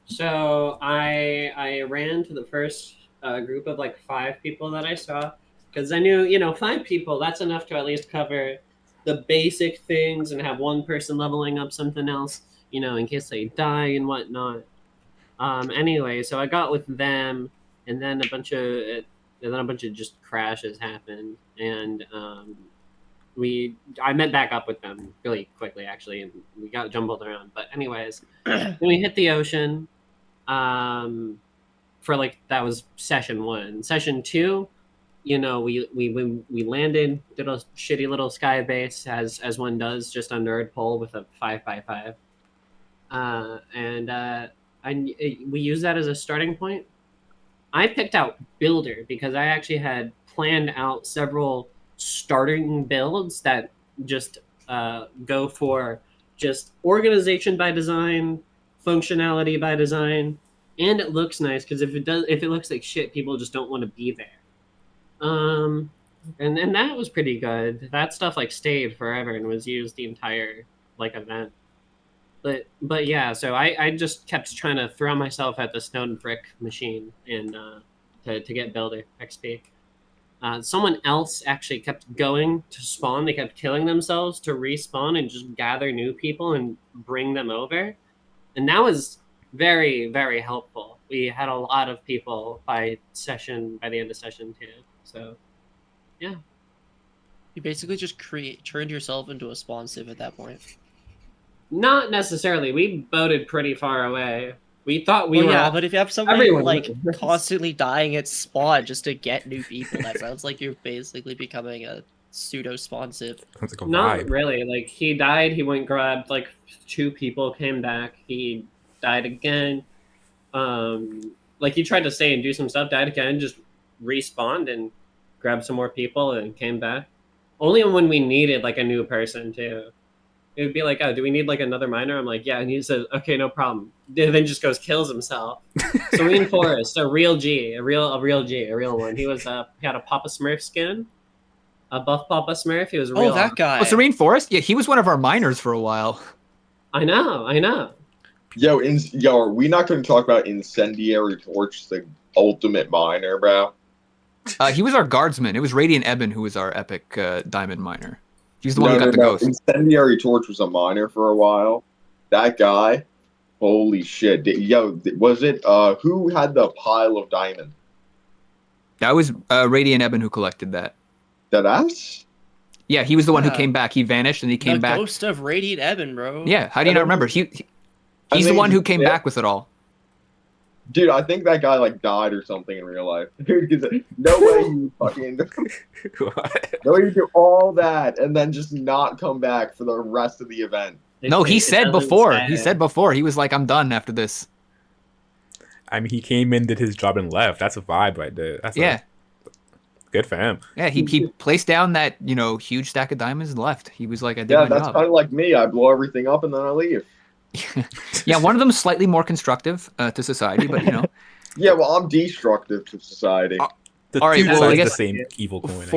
So I ran to the first group of like 5 people that I saw because I knew 5 people, that's enough to at least cover the basic things and have one person leveling up something else, in case they die and whatnot. Anyway, so I got with them, and then a bunch of just crashes happened, and I met back up with them really quickly actually, and we got jumbled around. But anyways, then we hit the ocean. For like that was session 1. Session 2, we landed, did a shitty little sky base as one does, just under a pole with a 5x5, we used that as a starting point. I picked out builder because I actually had planned out several starting builds that just go for just organization by design, functionality by design, and it looks nice because if it looks like shit, people just don't want to be there. And that was pretty good. That stuff like stayed forever and was used the entire like event. But yeah, so I just kept trying to throw myself at the stone brick machine and to get builder XP. Someone else actually kept going to spawn. They kept killing themselves to respawn and just gather new people and bring them over. And that was very, very helpful. We had a lot of people by the end of session 2. So, yeah. You basically just turned yourself into a spawn civ at that point. Not necessarily. We boated pretty far away. We thought we were. Yeah, but if you have someone everyone like was. constantly dying at spawn just to get new people, that sounds like you're basically becoming a pseudo spawn civ. Sounds like a Not vibe. really. Like he died, he went grabbed like 2 people, came back. He died again. Like he tried to stay and do some stuff, died again, just respawned and grabbed some more people and came back. Only when we needed like a new person too. It would be like, oh, do we need like another miner? I'm like, yeah. And he says, okay, no problem. And then just goes kills himself. Serene Forest, a real one. He was he had a Papa Smurf skin, a buff Papa Smurf. He was real. Oh, that guy. Oh, Serene Forest? Yeah, he was one of our miners for a while. I know. Yo, are we not going to talk about Incendiary Torch, the ultimate miner, bro? He was our guardsman. It was Radiant Ebon who was our epic diamond miner. He's the one who got the ghost. Incendiary Torch was a miner for a while. That guy, holy shit. Yo, was it, who had the pile of diamonds? That was Radiant Ebon who collected that. That us? Yeah, he was the one who came back. He vanished and he came back. The ghost of Radiant Ebon, bro. Yeah, how do you not remember? He's the one who came back with it all. Dude, I think that guy like died or something in real life. Dude, no way you fucking no way you do all that and then just not come back for the rest of the event. No, he said before. He said before. He was like, "I'm done after this." I mean, he came in, did his job, and left. That's a vibe right there. That's good for him. Yeah, he placed down that huge stack of diamonds and left. He was like, "I did my job." Yeah, that's kind of like me. I blow everything up and then I leave. Yeah, one of them is slightly more constructive to society, but Yeah, well, I'm destructive to society. The all right, two well, sides I guess the same evil coin.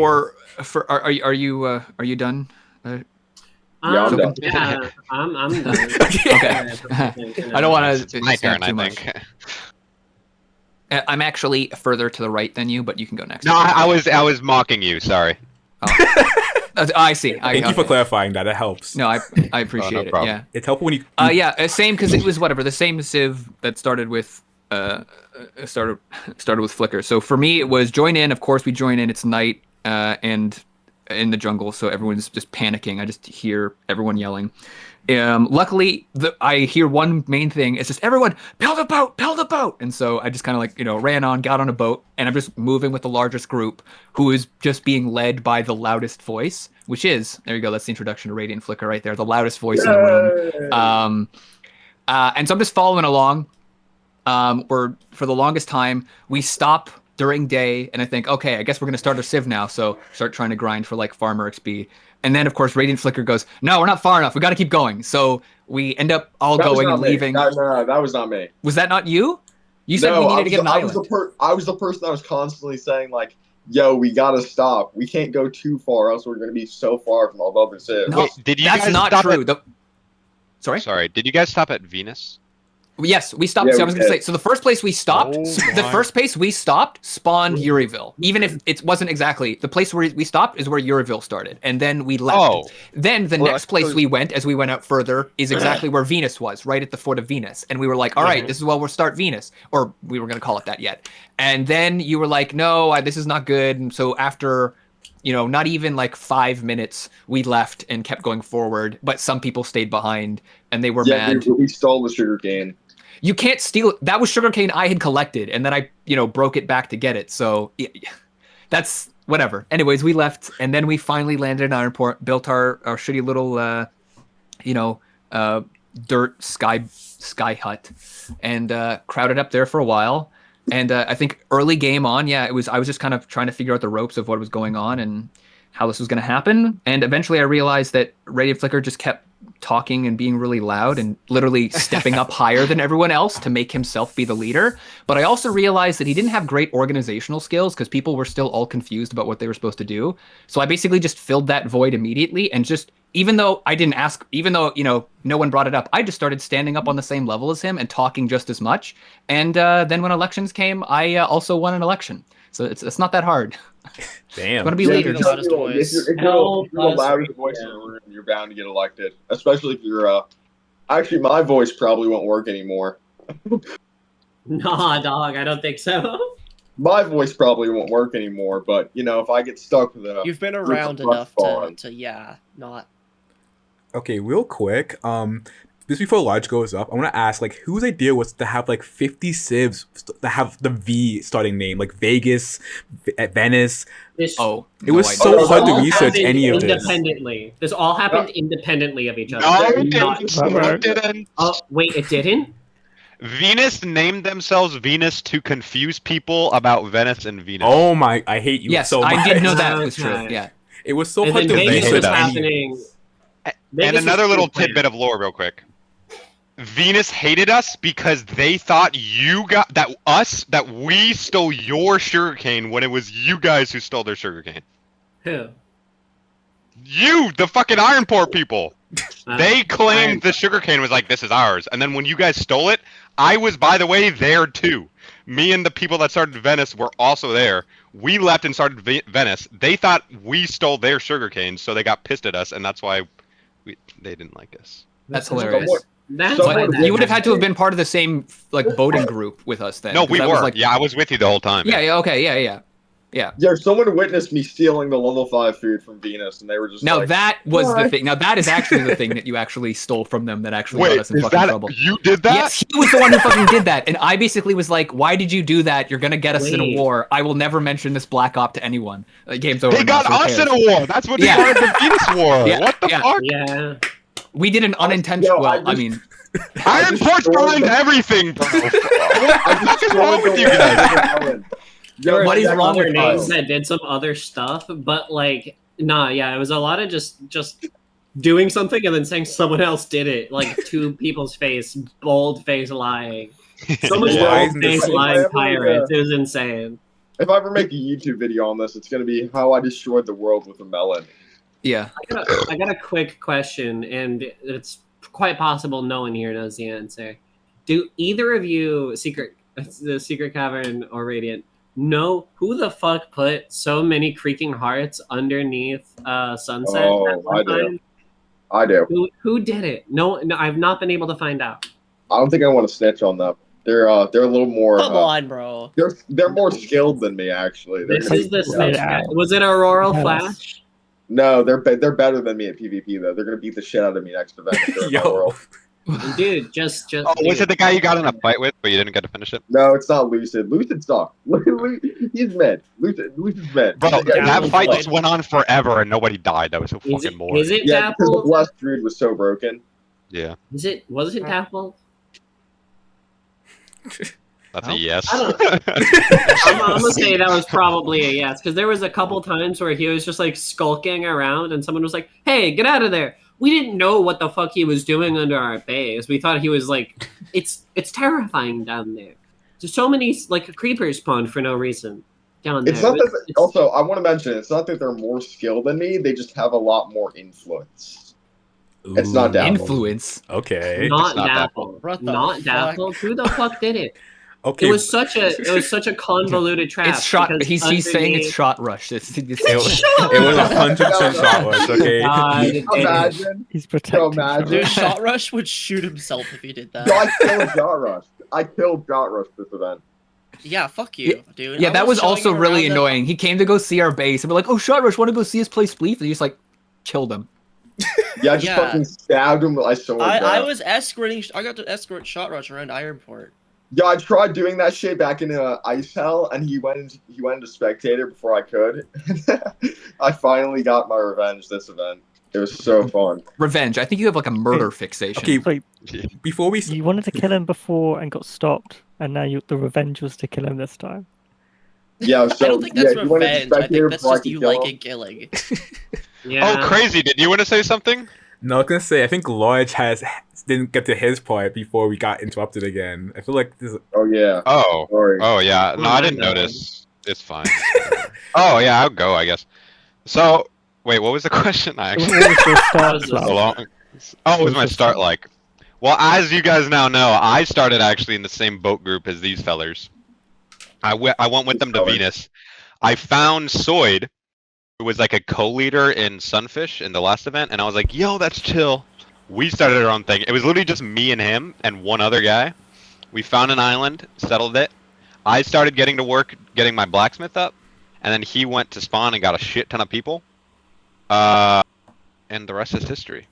Are you done? Yeah, I'm done. Yeah, I'm done. Okay. I don't want to. My turn, I think. I'm actually further to the right than you, but you can go next. No, I was mocking you. Sorry. Oh. I see. Thank you for clarifying that. It helps. No, I appreciate it. Yeah, it's helpful when you. Yeah, same because it was the same Civ that started with Flicker. So for me, it was join in. Of course, we join in. It's night and in the jungle, so everyone's just panicking. I just hear everyone yelling. Luckily, I hear one main thing. It's just everyone build a boat, and so I just kind of ran on, got on a boat, and I'm just moving with the largest group, who is just being led by the loudest voice, which is there you go. That's the introduction to Radiant Flicker right there, the loudest voice in the room. And so I'm just following along. For the longest time, we stop during day, and I think, okay, I guess we're gonna start our Civ now, so start trying to grind for like farmer XP. And then, of course, Radiant Flicker goes, no, we're not far enough. We got to keep going. So we end up all going and leaving. No, that was not me. Was that not you? You said we needed to get an island. I was the person that was constantly saying, like, yo, we got to stop. We can't go too far, else we're going to be so far from all the other Civs. No, that's not true. Sorry? Did you guys stop at Venus? Yes, we stopped. Yeah, I was going to say, so the first place we stopped, spawned Urieville. Even if it wasn't exactly the place where we stopped is where Urieville started, and then we left. Oh. Then the next place we went, as we went out further, is exactly where Venus was, right at the foot of Venus. And we were like, all right, this is where we'll start Venus, or we were going to call it that yet. And then you were like, no, this is not good. And so after, not even like 5 minutes, we left and kept going forward. But some people stayed behind, and they were mad. We stole the sugarcane. You can't steal it. That was sugarcane I had collected, and then I, broke it back to get it. So that's whatever. Anyways, we left, and then we finally landed in Ironport, built our shitty little, dirt sky hut, and crowded up there for a while. And I think early game on, I was just kind of trying to figure out the ropes of what was going on and how this was going to happen. And eventually I realized that Radiant Flicker just kept talking and being really loud and literally stepping up higher than everyone else to make himself be the leader. But I also realized that he didn't have great organizational skills because people were still all confused about what they were supposed to do. So I basically just filled that void immediately and just, even though I didn't ask, even though, no one brought it up, I just started standing up on the same level as him and talking just as much. And then when elections came, I also won an election. So it's not that hard. Damn. Want to be leader. If you're the loudest voice in the room, you're bound to get elected. Especially if you're, actually, my voice probably won't work anymore. Nah, dog, I don't think so. My voice probably won't work anymore, but, if I get stuck with it. You've been around enough to not. Okay, real quick, just before Large goes up, I want to ask, whose idea was to have, 50 civs that have the V starting name, like Vegas, Venice? It was so hard to research any of this. Independently. This all happened independently of each other. No, it didn't. Oh, wait, it didn't? Venus named themselves Venus to confuse people about Venice and Venus. Oh my, I hate you so much. Yes, I did know that was true, yeah. It was so and hard to Vegas was research happening. And another little tidbit of lore real quick. Venus hated us because they thought that we stole your sugarcane when it was you guys who stole their sugarcane. Who? You, the fucking Ironport people. They claimed the sugarcane was like, this is ours. And then when you guys stole it, I was, by the way, there too. Me and the people that started Venice were also there. We left and started Venice. They thought we stole their sugarcane, so they got pissed at us, and that's why they didn't like us. That's hilarious. You would have had to have been part of the same voting group with us then. No, we were. I was with you the whole time. Yeah. Okay. Yeah. Yeah, someone witnessed me stealing the level 5 food from Venus, and they were just like, that was what? the thing. Now, that is actually the thing that you actually stole from them that actually got us in fucking trouble. You did that? Yes, he was the one who fucking did that. And I basically was like, why did you do that? You're going to get us in a war. I will never mention this Black Op to anyone. The game's over. They got us in a war. That's what they started the Venus war. What the fuck? Yeah. We did an unintentional... Iron Port's behind everything, bro. What the fuck is wrong with you guys? There were what is wrong with names us? that did some other stuff, but like, it was a lot of just doing something and then saying someone else did it, like to people's face, bold face lying. Someone's bold face lying pirates. It was insane. If I ever make a YouTube video on this, it's gonna be how I destroyed the world with a melon. Yeah. I got a quick question, and it's quite possible no one here knows the answer. Do either of you, the Secret Cavern or Radiant, know who the fuck put so many creaking hearts underneath Sunset? Oh, I do. Who did it? No, I've not been able to find out. I don't think I want to snitch on them. They're a little more. Come on, bro. They're more skilled than me, actually. This is the snitch. Was it Auroral Flash? No, they're better than me at PvP though. They're gonna beat the shit out of me next event. Yo. Dude, just. Oh, was it the guy you got in a fight with, but you didn't get to finish it? No, it's not Lucid. Lucid sucks. He's mad. Lucid's mad. Bro, that fight just went on forever and nobody died. That was so fucking boring. Is it Yeah, because the Dapple? blessed druid was so broken. Yeah. Was it Dapple? That's a yes. I'm gonna say that was probably a yes, because there was a couple times where he was just like skulking around and someone was like, hey, get out of there. We didn't know what the fuck he was doing under our base. We thought he was like, it's terrifying down there. There's so many like creepers spawned for no reason down there. It's not that. Also, I want to mention it's not that they're more skilled than me. They just have a lot more influence. Ooh, it's not Dapple. Influence. Okay. Not not Dapple. Not Dapple. Who the fuck did it? Okay. It was such a convoluted trap. It's shot. because He's saying it's shot rush. It was 100% shot rush. Okay. Imagine. He's protecting. Dude, Shot Rush would shoot himself if he did that. No, I killed Shot Rush this event. Yeah, fuck you, dude. Yeah, I that was showing also him really around annoying. He came to go see our base, and we're like, "Oh, Shot Rush, want to go see us play Spleef?" And he just like killed him. Yeah, I just fucking stabbed him. I was escorting. I got to escort Shot Rush around Ironport. Yeah, I tried doing that shit back in Ice Hell, and he went into Spectator before I could. I finally got my revenge this event. It was so fun. Revenge. I think you have like a murder fixation. Okay, Wait, before we... you wanted to kill him before and got stopped, and now the revenge was to kill him this time. Yeah, so I don't think that's you went into revenge. I Spectator think that's before I just could you kill liking him. killing. Yeah. Oh, crazy. Did you want to say something? No, I was gonna say, I think Lodge didn't get to his part before we got interrupted again. I feel like this is... Oh, yeah. Oh. Sorry. Oh, yeah. No, I didn't notice. It's fine. Oh, yeah, I'll go, I guess. So, wait, what was the question? I actually... What was your start So like? long. Oh, what was my start like? Well, as you guys now know, I started actually in the same boat group as these fellers. I went with them to Venus. I found Soyd, who was like a co-leader in Sunfish in the last event, and I was like, yo, that's chill. We started our own thing. It was literally just me and him and one other guy. We found an island, settled it. I started getting to work, getting my blacksmith up, and then he went to spawn and got a shit ton of people. And the rest is history.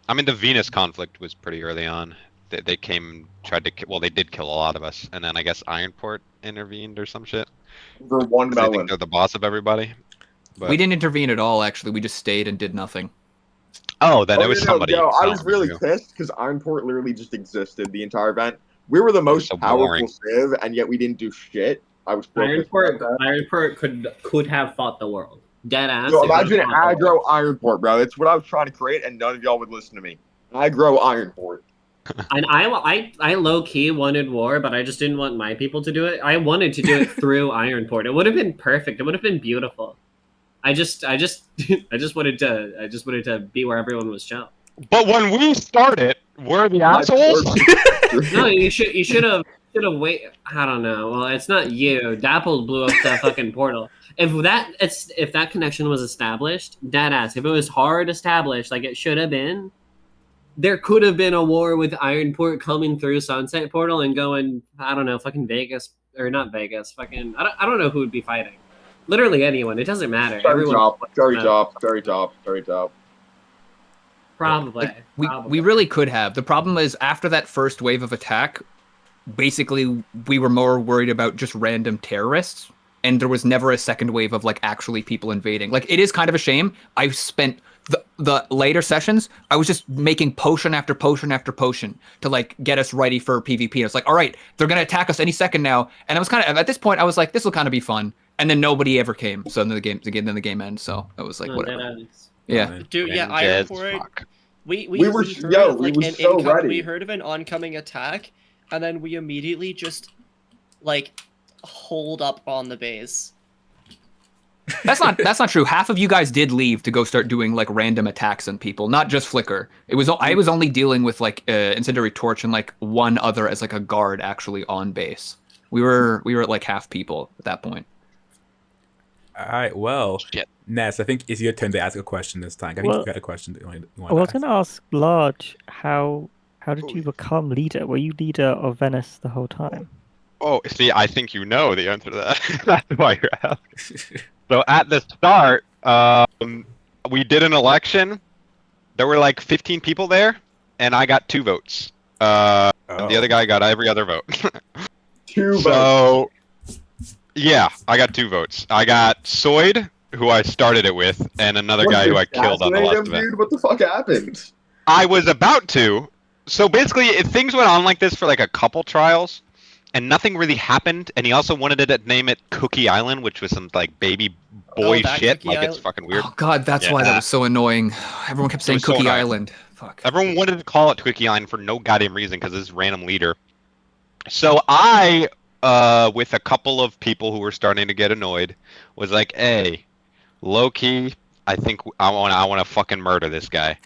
I mean, the Venus conflict was pretty early on. They came, tried to, well, they did kill a lot of us, and then I guess Ironport intervened or some shit. For one I think melon. they're the boss of everybody. But... We didn't intervene at all. Actually, we just stayed and did nothing. Oh, then it was somebody. Yo, I was else, really too. pissed because Ironport literally just existed the entire event. We were the most So powerful boring. civ, and yet we didn't do shit. I was so pissed about that. Ironport could have fought the world. Dead ass. So it could imagine have fought the aggro world. Ironport, bro. It's what I was trying to create, and none of y'all would listen to me. Aggro Ironport. And I low key wanted war, but I just didn't want my people to do it. I wanted to do it through Ironport. It would have been perfect. It would have been beautiful. I just wanted to be where everyone was chill. But when we started, we're the assholes. No, you should have wait. I don't know. Well, it's not you. Dapple blew up that fucking portal. If that connection was established, dead ass. If it was hard established, like it should have been, there could have been a war with Ironport coming through Sunset Portal and going. I don't know, fucking Vegas or not Vegas. Fucking I don't know who would be fighting. Literally anyone. It doesn't matter. Very top. Probably. We really could have. The problem is after that first wave of attack, basically we were more worried about just random terrorists, and there was never a second wave of like actually people invading. Like it is kind of a shame. I spent the later sessions, I was just making potion after potion after potion to like get us ready for PvP. And it's like, all right, they're gonna attack us any second now. And I was kind of at this point, I was like, this will kind of be fun. And then nobody ever came. So then the game ends. So I was like, whatever. Yeah. Dude, yeah, Ironport. We heard of an oncoming attack, and then we immediately just like holed up on the base. That's not true. Half of you guys did leave to go start doing like random attacks on people, not just Flicker. I was only dealing with like Incendiary Torch and like one other as like a guard actually on base. We were at like half people at that point. All right, well, Ness, I think it's your turn to ask a question this time. I think you got a question that you want to ask. I was going to ask Large, how did you become leader? Were you leader of Venice the whole time? Oh, see, I think you know the answer to that. That's why you're asking. So at the start, we did an election. There were like 15 people there, and I got 2 votes. The other guy got every other vote. 2 votes. Yeah, I got 2 votes. I got Soyd, who I started it with, and another guy who I killed on the last event. Dude, what the fuck happened? I was about to. So basically, things went on like this for like a couple trials, and nothing really happened. And he also wanted to name it Cookie Island, which was some like baby boy shit. Like it's fucking weird. Oh god, that's why that was so annoying. Everyone kept saying Cookie Island. Fuck. Everyone wanted to call it Cookie Island for no goddamn reason because this random leader. So I, with a couple of people who were starting to get annoyed, was like, "Hey, low key, I think I want to fucking murder this guy."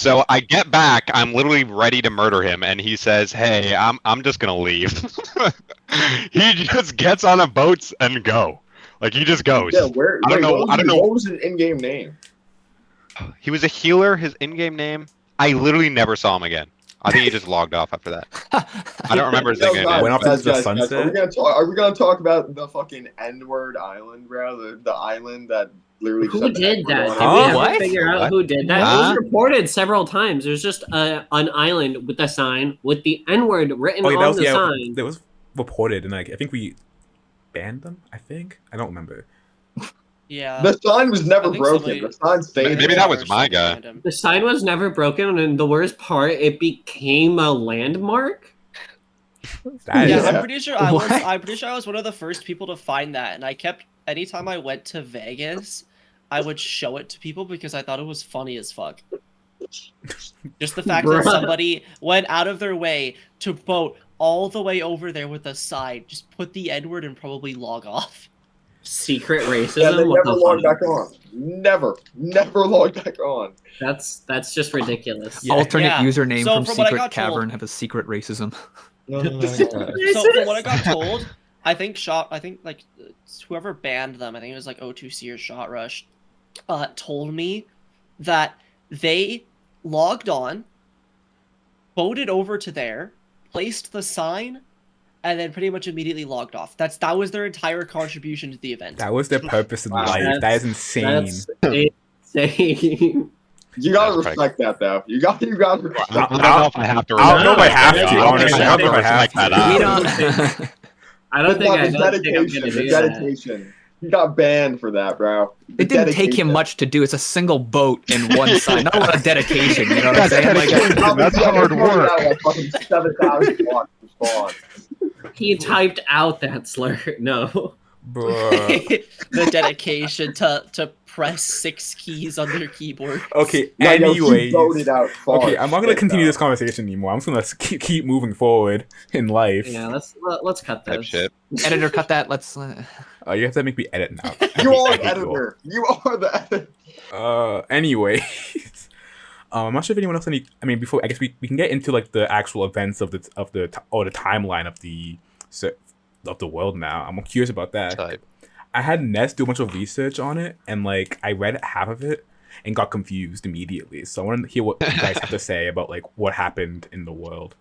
So I get back, I'm literally ready to murder him, and he says, "Hey, I'm just gonna leave." He just gets on a boat and go. Like he just goes. Yeah, I don't know. What was his in-game name? He was a healer. His in-game name. I literally never saw him again. I think he just logged off after that. I don't remember his in-game name. Went off into the sunset. Are we gonna talk about the fucking N-word island, bro? The island that literally. Who did that? Did we ever figure out who did that? It was reported several times. There's just an island with a sign with the N-word written on the sign. That was reported, and like I think we banned them. I don't remember. Yeah. The sign was never broken. The sign stayed. Maybe that was my guy. The sign was never broken, and the worst part, it became a landmark. I'm pretty sure I was one of the first people to find that, and I kept anytime I went to Vegas, I would show it to people because I thought it was funny as fuck. Just the fact that somebody went out of their way to boat all the way over there with a sign, just put the N-word and probably log off. Secret racism. Yeah, they never logged back on. Never logged back on. That's just ridiculous. Alternate username from Secret Cavern have a secret racism. No. So from what I got told, I think like whoever banned them, I think it was like O2C or Shot Rush, told me that they logged on, boated over to there, placed the sign, and then pretty much immediately logged off. That was their entire contribution to the event. That was their purpose in life. That is insane. That's insane. You gotta respect that, though. You got. I don't know if I have to. I don't know if I have to. Honestly, I don't know if I have to. I don't think I'm gonna do dedication. He got banned for that, bro. It didn't take him much to do. It's a single boat and one sign. Not a lot of dedication. You know what I'm saying? That's hard work. Like fucking 7,000 blocks to spawn. He typed out that slur. No. Bruh. The dedication to press 6 keys on their keyboard. Okay, No, yo, he anyways. voted out far. Okay, I'm not gonna continue this conversation anymore. I'm just gonna keep moving forward in life. Yeah, let's cut Type this. shit. Editor, cut that. Let's. You have to make me edit now. You are I the hate you all. editor. You are the editor. Anyways, I'm not sure if anyone else before I guess we can get into like the actual events of the timeline of the world now. I'm curious about that. Type. I had Ness do a bunch of research on it, and like I read half of it and got confused immediately. So I want to hear what you guys have to say about like what happened in the world.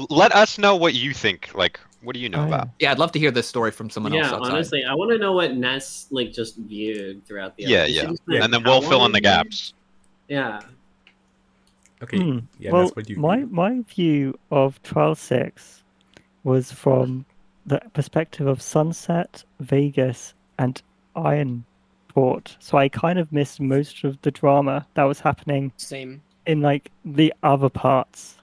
Let us know what you think. Like, what do you know about? Yeah, I'd love to hear this story from someone else outside. Honestly, I want to know what Ness like just viewed throughout the Yeah, episode. yeah. And then we'll fill in the gaps. Yeah. Okay. Yeah, well, Ness, what do you my view of Trial 6 was from the perspective of Sunset, Vegas, and Ironport. So I kind of missed most of the drama that was happening Same. in like the other parts.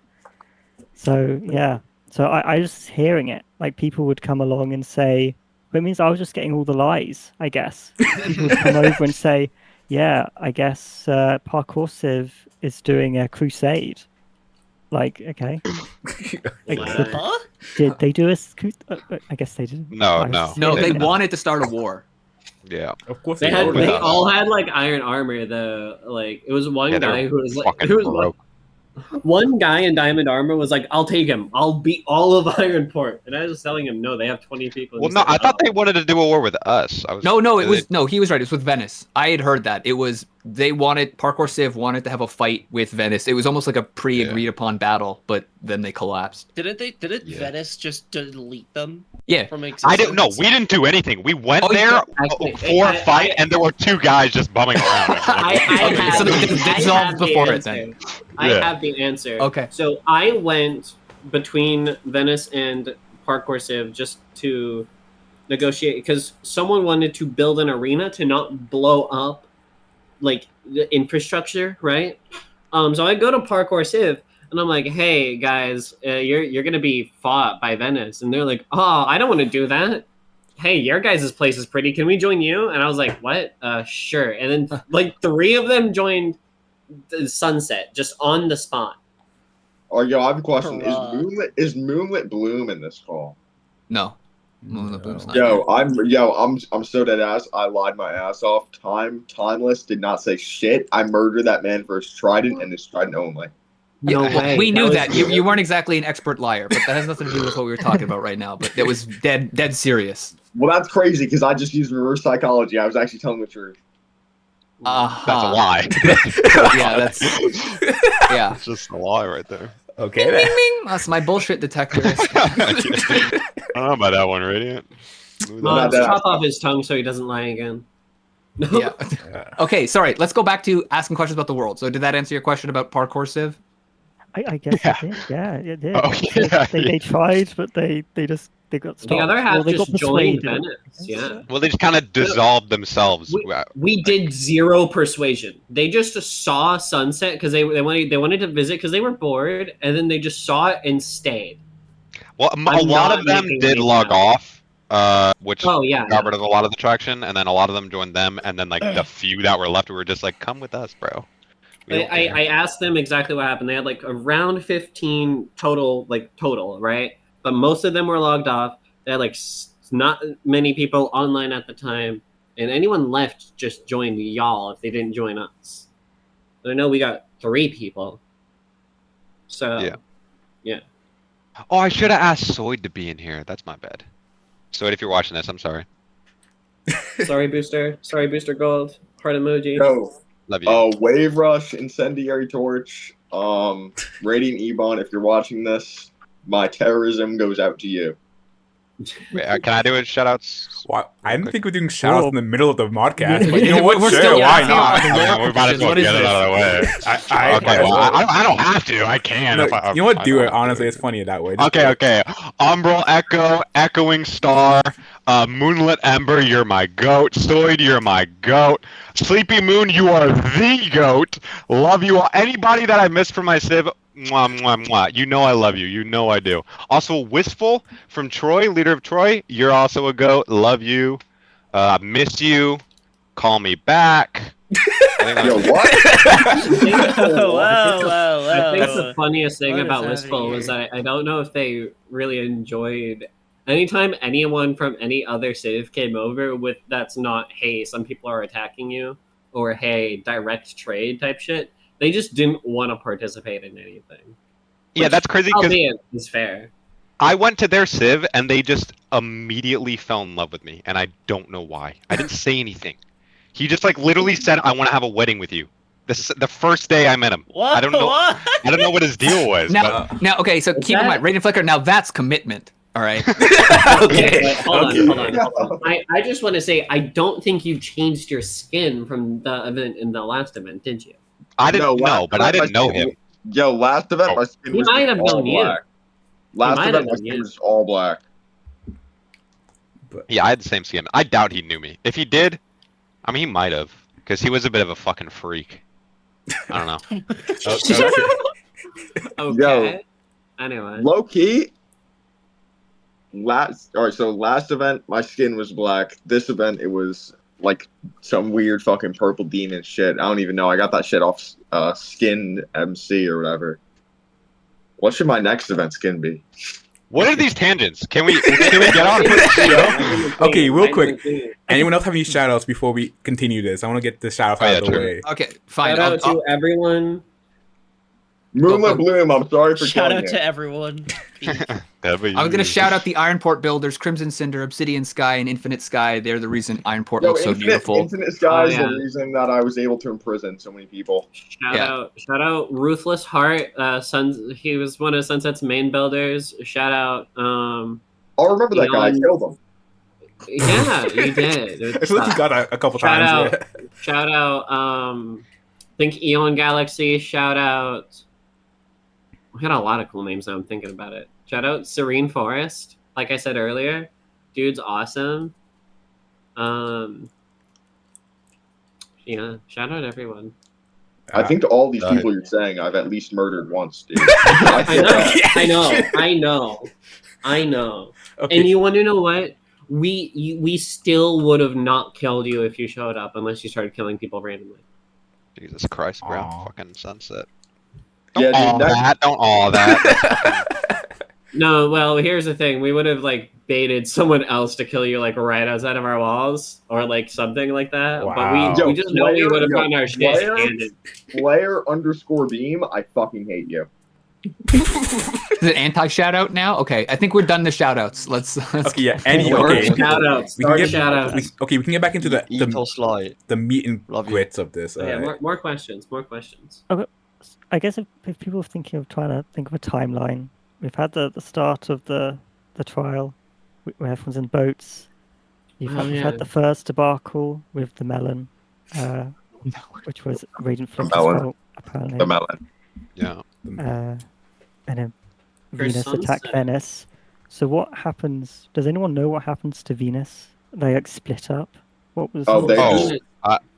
So yeah. So I was hearing it. Like people would come along and say, well, it means I was just getting all the lies, I guess. People would come over and say, yeah, I guess Parkour Civ is doing a crusade. Like, okay. Huh? Did they do a I guess they didn't. No. No, they wanted to start a war. Yeah. Of course They would. all had like iron armor though. Like it was one Yeah, guy they're who was like fucking broke. one guy in diamond armor was like, I'll take him. I'll beat all of Ironport. And I was telling him, no, they have 20 people. Well, no, I thought they wanted to do a war with us. No, he was right. It was with Venice. I had heard that. It was Parkour Civ wanted to have a fight with Venice. It was almost like a pre-agreed upon battle, but then they collapsed. Didn't Venice just delete them? Yeah. From existence? I didn't know. We didn't do anything. We went there Actually, for a fight, and there were 2 guys just bumming around. I have the answer. Okay. So I went between Venice and Parkour Civ just to negotiate because someone wanted to build an arena to not blow up like the infrastructure, right? So I go to Parkour Civ and I'm like, hey guys, you're gonna be fought by Venice, and they're like, oh, I don't want to do that. Hey, your guys' place is pretty. Can we join you? And I was like, what? Sure. And then like 3 of them joined the Sunset just on the spot. Oh, yo, I have a question. Is Moonlit Bloom in this call? No. Moonlit Bloom's not. I'm so dead ass. I lied my ass off. Timeless did not say shit. I murdered that man for his trident and his trident only. No way. We knew that. You weren't exactly an expert liar, but that has nothing to do with what we were talking about right now. But it was dead serious. Well, that's crazy because I just used reverse psychology. I was actually telling the truth. That's a lie. Yeah, It's just a lie right there. Okay. Bing, bing, bing. That's my bullshit detector. I don't know about that one, Radiant. Chop off his tongue so he doesn't lie again. Yeah. Okay, sorry. Let's go back to asking questions about the world. So did that answer your question about Parkour Civ? I guess it did. Yeah, it did. Oh, yeah. They tried, but they got stopped. The other half they just got joined persuaded. Venice. Yeah. Well, they just kind of dissolved themselves. We did 0 persuasion. They just saw Sunset because they wanted to visit because they were bored, and then they just saw it and stayed. Well, a lot of them did log off, which got rid of a lot of the traction, and then a lot of them joined them, and then like the few that were left were just like, "Come with us, bro." I asked them exactly what happened. They had like around 15 total, right? But most of them were logged off. They had like not many people online at the time, and anyone left just joined y'all if they didn't join us. But I know we got 3 people. So yeah. Oh, I should have asked Soyd to be in here. That's my bad. Soyd, if you're watching this, I'm sorry. Sorry, Booster. Sorry, Booster Gold. Heart emoji. Yo, love you. Wave Rush, Incendiary Torch, Radiant Ebon. If you're watching this, my terrorism goes out to you. Wait, can I do it? Shoutouts. Well, I didn't think we're doing shoutouts in the middle of the modcast, but you know We're what? still- Sure, why yeah, not? We might as well get it out of the way. I don't have to. I can. No, if you know what? Do it. want Honestly, to. it's funny that way. Just do Okay. it. Umbral Echo, Echoing Star, Moonlit Ember, you're my goat. Soyd, you're my goat. Sleepy Moon, you are the goat. Love you all. Anybody that I missed from my Civ, mwah, mwah, mwah. You know I love you. You know I do. Also, Wistful from Troy, leader of Troy, you're also a goat. Love you. Miss you. Call me back. Yo, what? I think the funniest thing What is about happening Wistful was here? I don't know if they really enjoyed anytime anyone from any other civ came over with that's not, hey, some people are attacking you, or hey, direct trade type shit. They just didn't want to participate in anything. Yeah, that's crazy because Albeit is fair. I went to their civ and they just immediately fell in love with me, and I don't know why. I didn't say anything. He just like literally said, "I want to have a wedding with you." This is the first day I met him. What? I don't know. What? I don't know what his deal was. Now, okay, so keep in mind, Radiant Flicker. Now that's commitment. All right. Okay. Wait, hold on. I just want to say I don't think you changed your skin from the event in the last event, did you? I didn't know, last but I event, didn't know him. Yo, last event Oh. my skin He was might just have all known you. black. Last might event have my known skin you. was all black. Yeah, I had the same skin. I doubt he knew me. If he did, I mean, he might have, because he was a bit of a fucking freak. I don't know. Okay. Yo. Anyway. Low key. Last event my skin was black. This event it was like some weird fucking purple demon shit. I don't even know. I got that shit off Skin MC or whatever. What should my next event skin be? What are these tangents? Can we get on with the show? Okay, real quick. Anyone else have any shout outs before we continue this? I want to get the shout outs out of the way. Okay, fine. Shout out to everyone. Moonlit Bloom, I'm sorry for Shout killing out you. to everyone. I'm going to shout out the Ironport builders, Crimson Cinder, Obsidian Sky, and Infinite Sky. They're the reason Ironport looks so beautiful. Infinite Sky is the reason that I was able to imprison so many people. Shout out Ruthless Heart. He was one of Sunset's main builders. Shout out. I'll remember that guy. I killed him. Yeah, you did. I feel like you got that a couple times. Shout out. I think Eon Galaxy. Shout out. We had a lot of cool names now I'm thinking about it. Shout out Serene Forest. Like I said earlier, dude's awesome. Yeah, shout out everyone. I think all these people you're saying I've at least murdered once, dude. I know. Okay. And you want to know what? We still would have not killed you if you showed up unless you started killing people randomly. Jesus Christ, bro. Fucking Sunset. Don't all that. No, well, here's the thing. We would have like baited someone else to kill you like right outside of our walls or like something like that. Wow. But we just know we would have gotten our shit handed. Player_beam, I fucking hate you. Is it anti-shout out now? Okay, I think we're done the shout outs. Let's okay, yeah. Okay. Shout outs. We can get back into the meat and Love grits of this. Yeah, more questions. Okay. I guess if people are thinking of trying to think of a timeline, we've had the start of the trial where everyone's in boats. We've had the first debacle with the melon, which was Radiant Flicker's fault, apparently. The melon. Yeah. And then Venus attacked Venice. So what happens? Does anyone know what happens to Venus? They like split up. What was?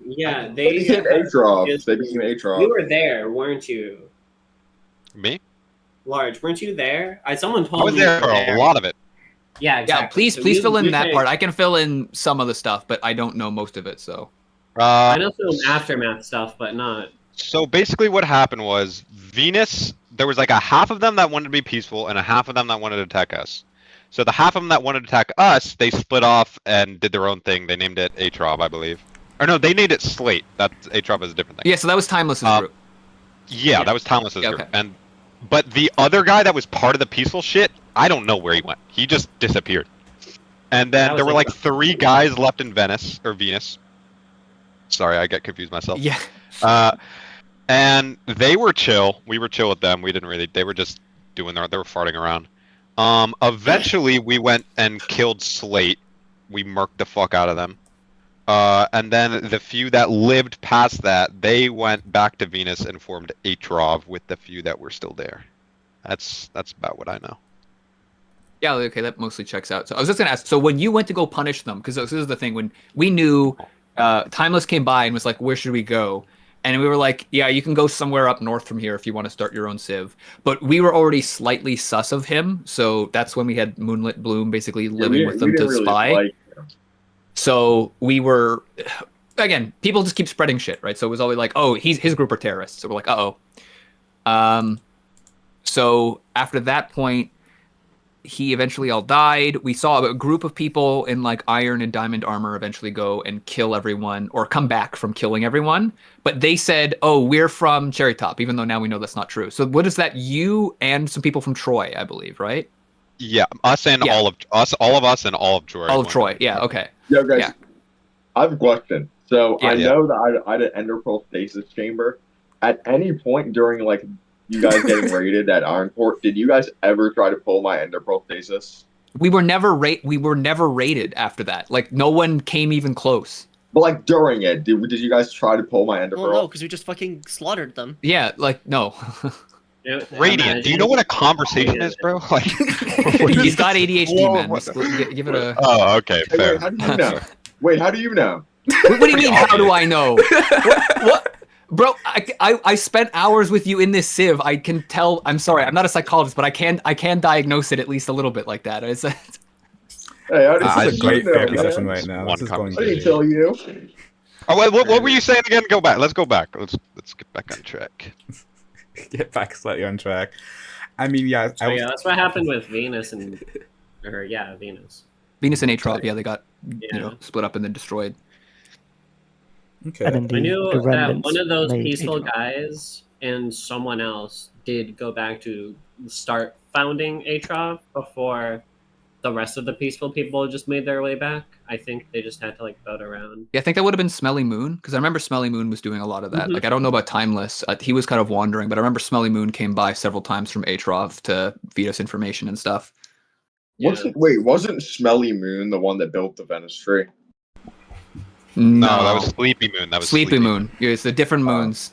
Yeah, they became Atrov. They became Atrov. You were there, weren't you? Me? Large, weren't you there? Someone told me. I was there for a lot of it. Yeah, exactly. Yeah, please fill in that part. I can fill in some of the stuff, but I don't know most of it. So I know some aftermath stuff, but not. So basically, what happened was Venus. There was like a half of them that wanted to be peaceful, and a half of them that wanted to attack us. So the half of them that wanted to attack us, they split off and did their own thing. They named it Atrov, I believe. Or no, they named it Slate. Atrov is a different thing. Yeah, so that was Timeless's group. Yeah, that was Timeless's group. But the other guy that was part of the peaceful shit, I don't know where he went. He just disappeared. And then there were like 3 guys left in Venus. Sorry, I get confused myself. Yeah. And they were chill. We were chill with them. We didn't really. They were just they were farting around. Eventually, we went and killed Slate. We murked the fuck out of them. And then the few that lived past that, they went back to Venus and formed Atrov with the few that were still there. That's about what I know. Yeah, okay, that mostly checks out. So I was just gonna ask. So when you went to go punish them, because this is the thing, when we knew Timeless came by and was like, "Where should we go?" And we were like, "Yeah, you can go somewhere up north from here if you want to start your own civ." But we were already slightly sus of him, so that's when we had Moonlit Bloom basically living with them to spy. So we were, again, people just keep spreading shit, right? So it was always like, oh, his group are terrorists. So we're like, uh-oh. So after that point, he eventually all died. We saw a group of people in like iron and diamond armor eventually go and kill everyone or come back from killing everyone. But they said, oh, we're from Cherry Top, even though now we know that's not true. So what is that? You and some people from Troy, I believe, right? Yeah, us and all of us and all of Troy. All of Troy. Yeah. Okay. Yo, guys, Yeah. I have a question. So Yeah. I know that I had an Ender Pearl stasis chamber. At any point during like you guys getting raided at Ironport, did you guys ever try to pull my Ender Pearl stasis? We were never raided after that. Like no one came even close. But like during it, did you guys try to pull my Ender Well, Pearl? no, because we just fucking slaughtered them. Yeah, like no. Radiant, do you know what a conversation is, bro? Like, He's got ADHD, Whoa, man. what Give it a. oh, okay, Hey, fair. wait, how do you know? Wait, how do you know? What do you mean? How do I know? What? Bro, I spent hours with you in this Civ. I can tell. I'm sorry, I'm not a psychologist, but I can diagnose it at least a little bit like that. It's, Hey, how This is a great you know, therapy man? session right now. One This is going I didn't great. tell you. Oh, wait, what were you saying again? Go back. Let's go back. Let's get back on track. Get back slightly on track. I mean, yeah, So yeah, that's what happened with Venus and, Venus. Venus and Atroth, yeah, they got Yeah. split up and then destroyed. Okay. And then I knew the that remnants one of those made peaceful Atroth. guys and someone else did go back to start founding Atroth before the rest of the peaceful people just made their way back. I think they just had to like vote around. Yeah, I think that would have been Smelly Moon, because I remember Smelly Moon was doing a lot of that. Mhm. Like, I don't know about Timeless. He was kind of wandering, but I remember Smelly Moon came by several times from Atroth to feed us information and stuff. Wasn't Smelly Moon the one that built the Venice tree? No, that was Sleepy Moon. That was Sleepy Moon. Yeah, it's the different moons.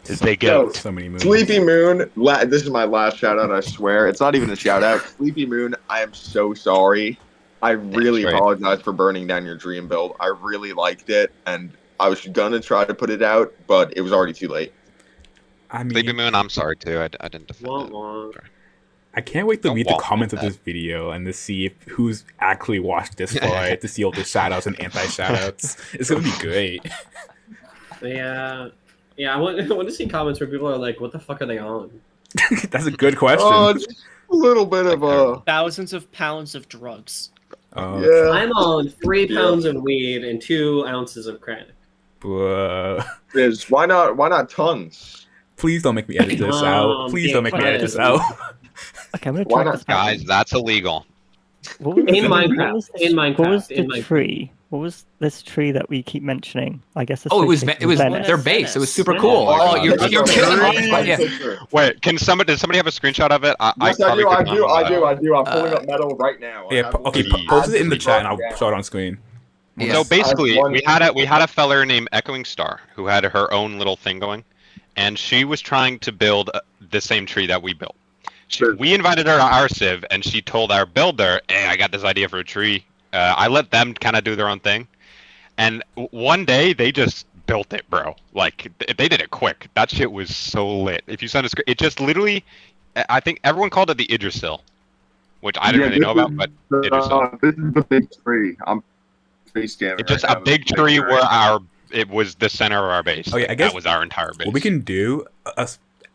They Yo, So many moons. Sleepy Moon, this is my last shout out, I swear. It's not even a shout out. Sleepy Moon, I am so sorry. I really right. apologize for burning down your dream build. I really liked it, and I was gonna try to put it out, but it was already too late. I mean, Sleepy Moon, I'm sorry too. I didn't defend Wah, it. wah. I can't wait to Don't read the walk comments like of this video and to see who's actually watched this far, to see all the shout-outs and anti-shout-outs. It's gonna be great. Yeah, I want to see comments where people are like, "What the fuck are they on?" That's a good question. Just a little bit of a Thousands of pounds of drugs. yeah. I'm on 3 pounds of weed and 2 ounces of crack. Bruh. Why not tons? Please don't make me edit this out. Please don't make me edit this out. Okay, I'm gonna Why track not, this back. Guys, that's illegal. What was, In what Minecraft. was the- In Minecraft. What was in the Minecraft. tree? What was this tree that we keep mentioning? I guess. Oh, it was associated with Venice. their base. It was super Yeah. cool. Oh, Oh, you're that's you're a killing very off. Yeah. picture. Wait, did somebody have a screenshot of it? Yes, I probably do. could I do. I'm pulling Uh, up metal right now. Yeah, post it in the chat and I'll show it on screen. Yeah. So basically, one- we had a feller named Echoing Star who had her own little thing going, and she was trying to build the same tree that we built. We invited her to our civ, and she told our builder, "Hey, I got this idea for a tree." I let them kind of do their own thing, and one day they just built it, bro. Like they did it quick. That shit was so lit. If you send a screen, it just literally, I think everyone called it the Idrisil, which I didn't really know about, but Idrisil. This is the big tree. I'm face scanning. It's just a big tree where it was the center of our base. Okay, I guess that was our entire base. What we can do,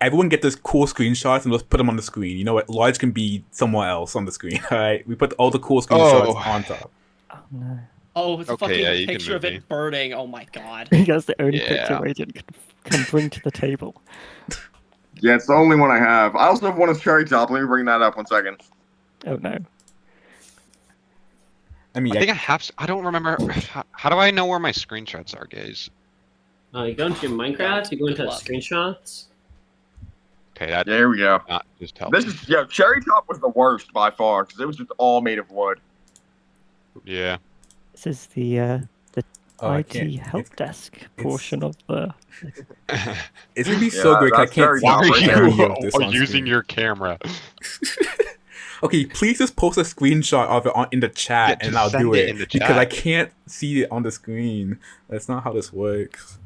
everyone get this cool screenshots and let's put them on the screen. You know what? Large can be somewhere else on the screen. All right, we put all the cool screenshots on top. Oh no. Oh, the Okay, fucking yeah, you can picture of move it me. burning. Oh my god. That's the only Yeah. picture Radiant can bring to the table. Yeah, it's the only one I have. I also have one of Cherry Top. Let me bring that up 1 second. Oh no. I mean, I think I have. I don't remember. How do I know where my screenshots are, guys? You go into Minecraft. You go into Good luck. screenshots. Okay, that Yeah, here we go. not just help. This is Cherry Top was the worst by far because it was just all made of wood. Yeah. This is the I IT can't- help desk portion of the. it's gonna be so Yeah, great. 'Cause I that's very can't see good. any of this on using screen. your camera? Okay, please just post a screenshot of it in the chat Yeah, and just I'll send do it it in the because chat. I can't see it on the screen. That's not how this works.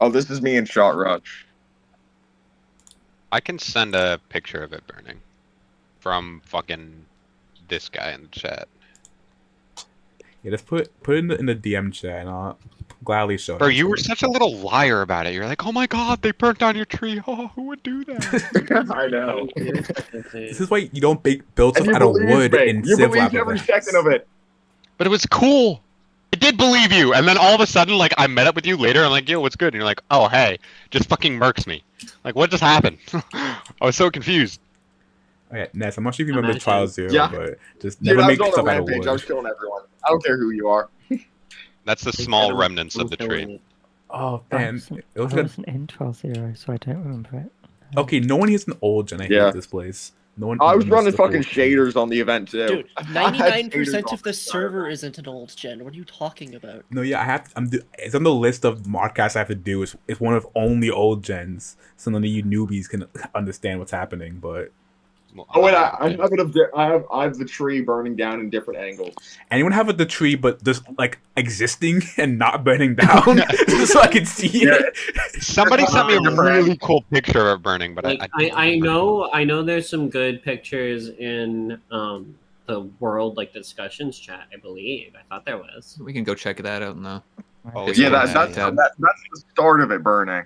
Oh, this is me in Shot Rush. I can send a picture of it burning from fucking this guy in the chat. Yeah, just put it in the DM chat, and I'll gladly show it. Bro, you were such a little liar about it. You're like, oh my god, they burnt down your tree. Oh, who would do that? I know. This is why you don't build And stuff you out of believed wood me. in You CivLabs believed every events. second of it. But it was cool. I did believe you, and then all of a sudden, like, I met up with you later. I'm like, yo, what's good? And you're like, oh, hey, just fucking murks me. Like, what just happened? I was so confused. Okay, Ness, I'm not sure if you remember Trial Zero, Yeah. but just Dude, never I make was on a stuff out of rampage. I was wood. killing everyone. I don't care who you are. That's the small remnants of the tree. Oh I man, wasn't, it was I good. wasn't in 12-0, so I don't remember it. Okay, no one here's an old gen. I Yeah. hate this place. No one. I was remembers running the fucking full gen. shaders on the event too. Dude, I had 99% shaders of on the entire server event. isn't an old gen. What are you talking about? No, yeah, I have. It's on the list of modcasts I have to do. It's one of only old gens, so none of you newbies can understand what's happening. But Oh wait, I have it. I have the tree burning down in different angles. anyone have the tree, but just like existing and not burning down, just so I can see it. Somebody sent me a really cool picture of it burning, but Like I I know there's some good pictures in the world like discussions chat. I believe I thought there was. We can go check that out now. Oh, It's Yeah, on that's tab. the start of it burning.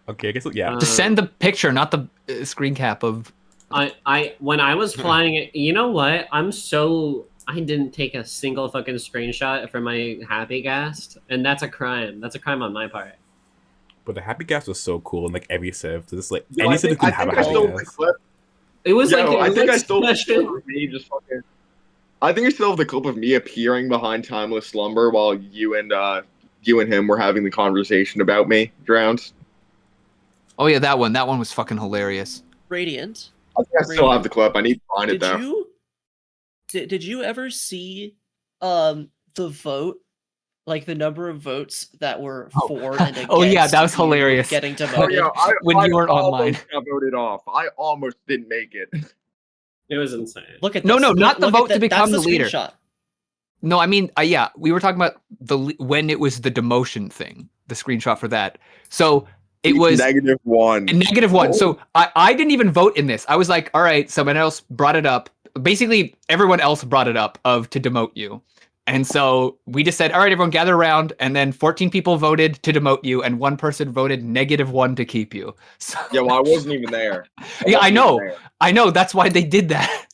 Okay, I guess yeah. Just send the picture, not the screen cap of. I when I was flying it, you know what? I didn't take a single fucking screenshot for my happy gas, and that's a crime. That's a crime on my part. But the happy gas was so cool in like every civ. Just like Yo, any I civ think, can I have a think I happy still have the gas. clip. It was Yo, like it I was think like I still have the special. clip of me just fucking. I think I still have the clip of me appearing behind Timeless Slumber while you and him were having the conversation about me, Drowns. Oh yeah, that one. That one was fucking hilarious. Radiant. I think I still have the clip. I need to find it Did though. you did you ever see the vote, like the number of votes that were for and against? Oh yeah, that was you hilarious. getting Oh demoted? yeah, When you weren't almost online. got voted off. I almost didn't make it. It was insane. Look at No, this. no, Look- not the look at vote to that. become That's the leader. Screenshot. No, I mean, yeah, we were talking about when it was the demotion thing, the screenshot for that. So it was -1. -1. So I didn't even vote in this. I was like, all right, someone else brought it up. Basically, everyone else brought it up to demote you. And so we just said, all right, everyone gather around. And then 14 people voted to demote you, and one person voted -1 to keep you. So, Yeah, well, I wasn't even there. yeah, I wasn't know. even there. I know. That's why they did that.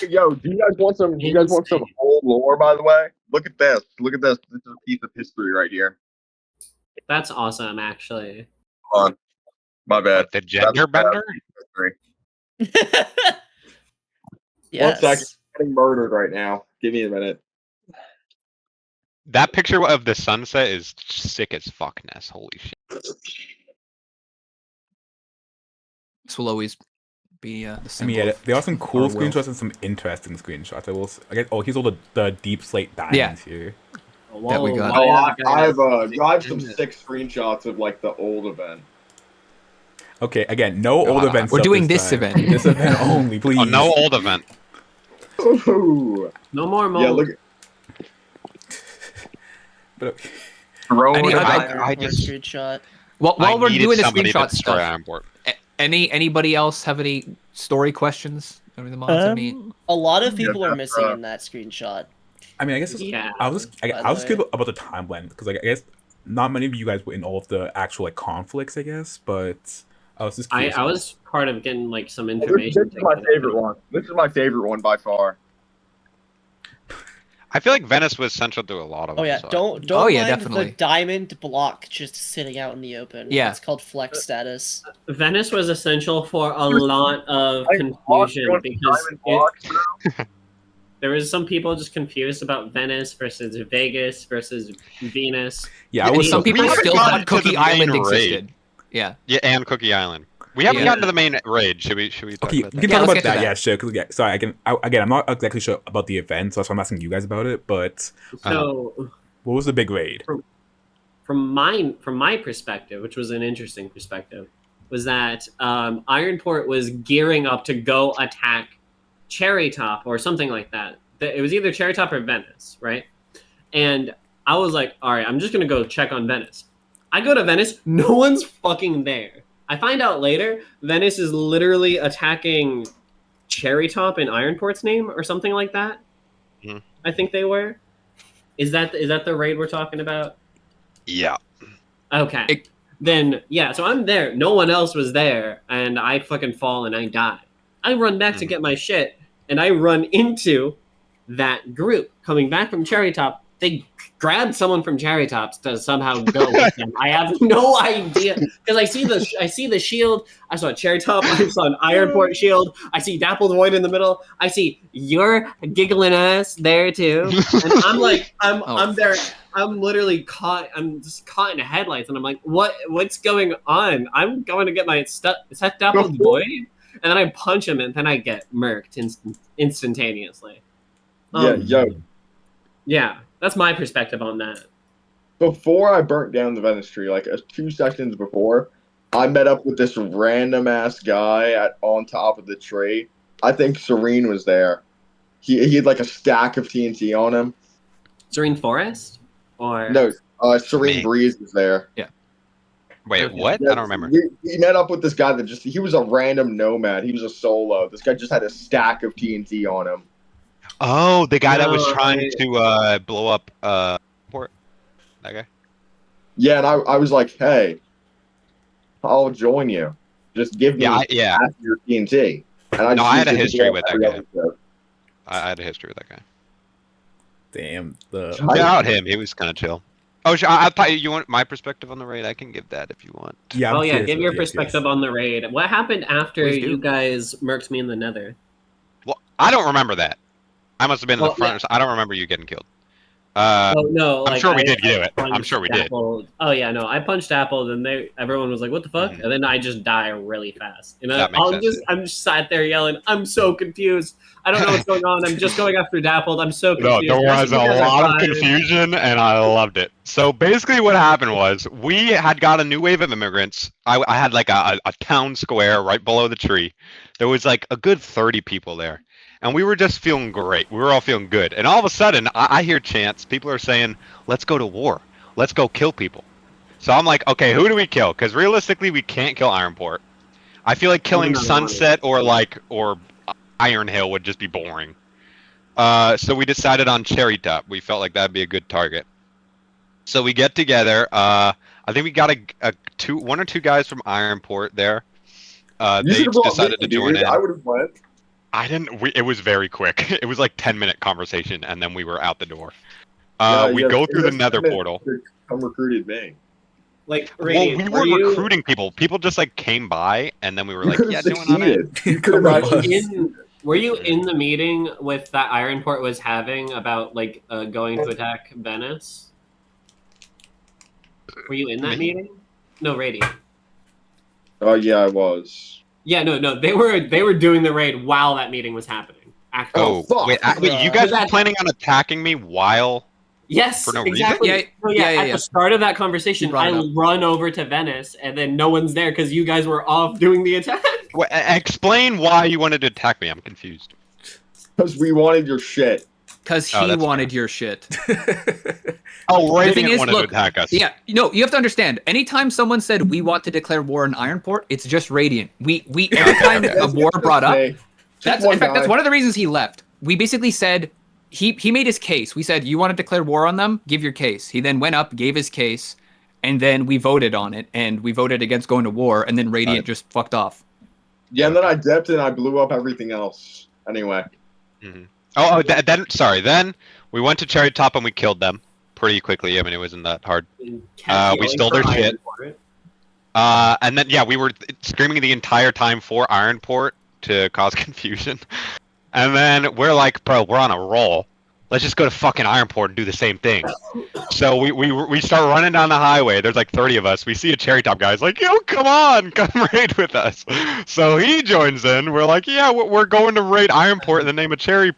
Yo, do you guys want some? Do you guys want some old lore? By the way, look at this. Look at this. This is a piece of history right here. That's awesome, actually. Hold on, my bad. the gender That's bad bender? history. Yes. 1 second. I'm getting murdered right now. Give me a minute. That picture of the sunset is sick as fuck, Ness. Holy shit. This will always be the I symbol. mean, yeah, of there are some cool our will. screenshots and some interesting screenshots. I guess. Oh, here's all the deep slate diamonds here. That we got. Oh, I have some sick screenshots of like the old event. Okay, again, no old events. We're up doing this time. event. This event only, please. Oh, no old event. Ooh. No more mold. Yeah, look. But, Throwing Any it other- out. I just- screenshot. While I we're needed doing the somebody to screenshot destroy stuff, Iron Port. anybody else have any story questions? Over the mods? Any? A lot of people are that's, missing in that screenshot. I mean, I guess Yeah. I was by I the was curious way. about the timeline because like I guess not many of you guys were in all of the actual like conflicts, I guess, but I was just curious. I was part of getting like some This information. is my favorite one. This is my favorite one by far. I feel like Venice was central to a lot of them. Oh yeah, so- don't Oh, yeah, mind definitely. the diamond block just sitting out in the open. Yeah. It's called flex status. Venice was essential for a lot of Diamond block, confusion you want because diamond blocks, bro? there was some people just confused about Venice versus Vegas versus Venus. Yeah, I was Some people haven't still gotten thought to the Cookie main Island raid. existed. Yeah. Yeah, and Cookie Island. We haven't Yeah. gotten to the main raid. Should we talk Okay, about we that? can Yeah, talk let's about get to that. that. Yeah, sure. 'Cause, sorry, again, I'm not exactly sure about the event, so that's why I'm asking you guys about it. But So what was the big raid? from my perspective, which was an interesting perspective, was that Ironport was gearing up to go attack Cherry Top or something like that. It was either Cherry Top or Venice, right? And I was like, all right, I'm just gonna go check on Venice. I go to Venice, no one's fucking there. I find out later, Venice is literally attacking Cherry Top in Ironport's name or something like that. I think they were. Is that the raid we're talking about? Yeah. Okay. Then yeah, so I'm there. No one else was there, and I fucking fall and I die. I run back to get my shit, and I run into that group coming back from Cherry Top. They grabbed someone from Cherry Tops to somehow go with them. I have no idea because I see the shield. I saw a Cherry Top. I saw an Ironport shield. I see Dappled Void in the middle. I see your giggling ass there too. And I'm like, I'm there. I'm literally caught. I'm just caught in the headlights, and I'm like, what's going on? I'm going to get my stuff. Is that Dappled Void? And then I punch him, and then I get murked instantaneously. Yeah, that's my perspective on that. Before I burnt down the Venice tree, like 2 seconds before, I met up with this random ass guy on top of the tree. I think Serene was there. He had like a stack of TNT on him. Serene Forest? Or no, Serene Breeze was there. Yeah. Wait, what? I don't remember. He met up with this guy that he was a random nomad. He was a solo. This guy just had a stack of TNT on him. Oh, the guy that was trying to blow up port. That guy. Yeah, and I was like, hey, I'll join you. Just give me half your TNT. And I had a history with that guy. I had a history with that guy. Damn. Shout out him. He was kind of chill. Oh, I thought you want my perspective on the raid. I can give that if you want. Yeah. Give your perspective on the raid. What happened after you guys murked me in the Nether? Well, I don't remember that. I must have been in the front. I don't remember you getting killed. I'm sure we did do it. I'm sure we did. Oh yeah, no, I punched Apple, and everyone was like, "What the fuck?" And then I just die really fast. And I'm just sat there yelling, "I'm so confused. I don't know what's going on. I'm just going after Dappled. I'm so confused." No, there was a lot of confusion, and I loved it. So basically, what happened was we had got a new wave of immigrants. I had like a town square right below the tree. There was like a good 30 people there. And we were just feeling great. We were all feeling good. And all of a sudden, I hear chants. People are saying, let's go to war. Let's go kill people. So I'm like, okay, who do we kill? Because realistically, we can't kill Ironport. I feel like killing Sunset or Iron Hill would just be boring. So we decided on Cherry Top. We felt like that'd be a good target. So we get together. I think we got one or two guys from Ironport there. They decided to join in. I would have went. I didn't. It was very quick. It was like 10-minute conversation, and then we were out the door. We go through the Nether portal. Come recruited me. Like, we weren't recruiting people. People just like came by, and then we were like, "Yeah, doing on it." Were you in the meeting with that Ironport was having about like going to attack Venice? Were you in that meeting? No, Radiant. Oh yeah, I was. Yeah, no, they were doing the raid while that meeting was happening. Fuck. Wait, you guys were planning on attacking me while? Yes, for no exactly. reason? At the start of that conversation, I run over to Venice, and then no one's there because you guys were off doing the attack. Wait, explain why you wanted to attack me. I'm confused. Because we wanted your shit. Because he wanted your shit. Radiant wanted to attack us. Yeah, you have to understand. Anytime someone said we want to declare war on Ironport, it's just Radiant. We every time a war brought up, that's one of the reasons he left. We basically said he made his case. We said you want to declare war on them, give your case. He then went up, gave his case, and then we voted on it, and we voted against going to war, and then Radiant just fucked off. Yeah, and then I dipped and I blew up everything else. Anyway. Mm-hmm. Then we went to Cherry Top and we killed them pretty quickly. I mean, it wasn't that hard. We stole their shit. And then, we were screaming the entire time for Ironport to cause confusion. And then we're like, bro, we're on a roll. Let's just go to fucking Ironport and do the same thing. So we start running down the highway. There's like 30 of us. We see a Cherry Top guy. He's like, yo, come on, come raid with us. So he joins in. We're like, yeah, we're going to raid Ironport in the name of Cherry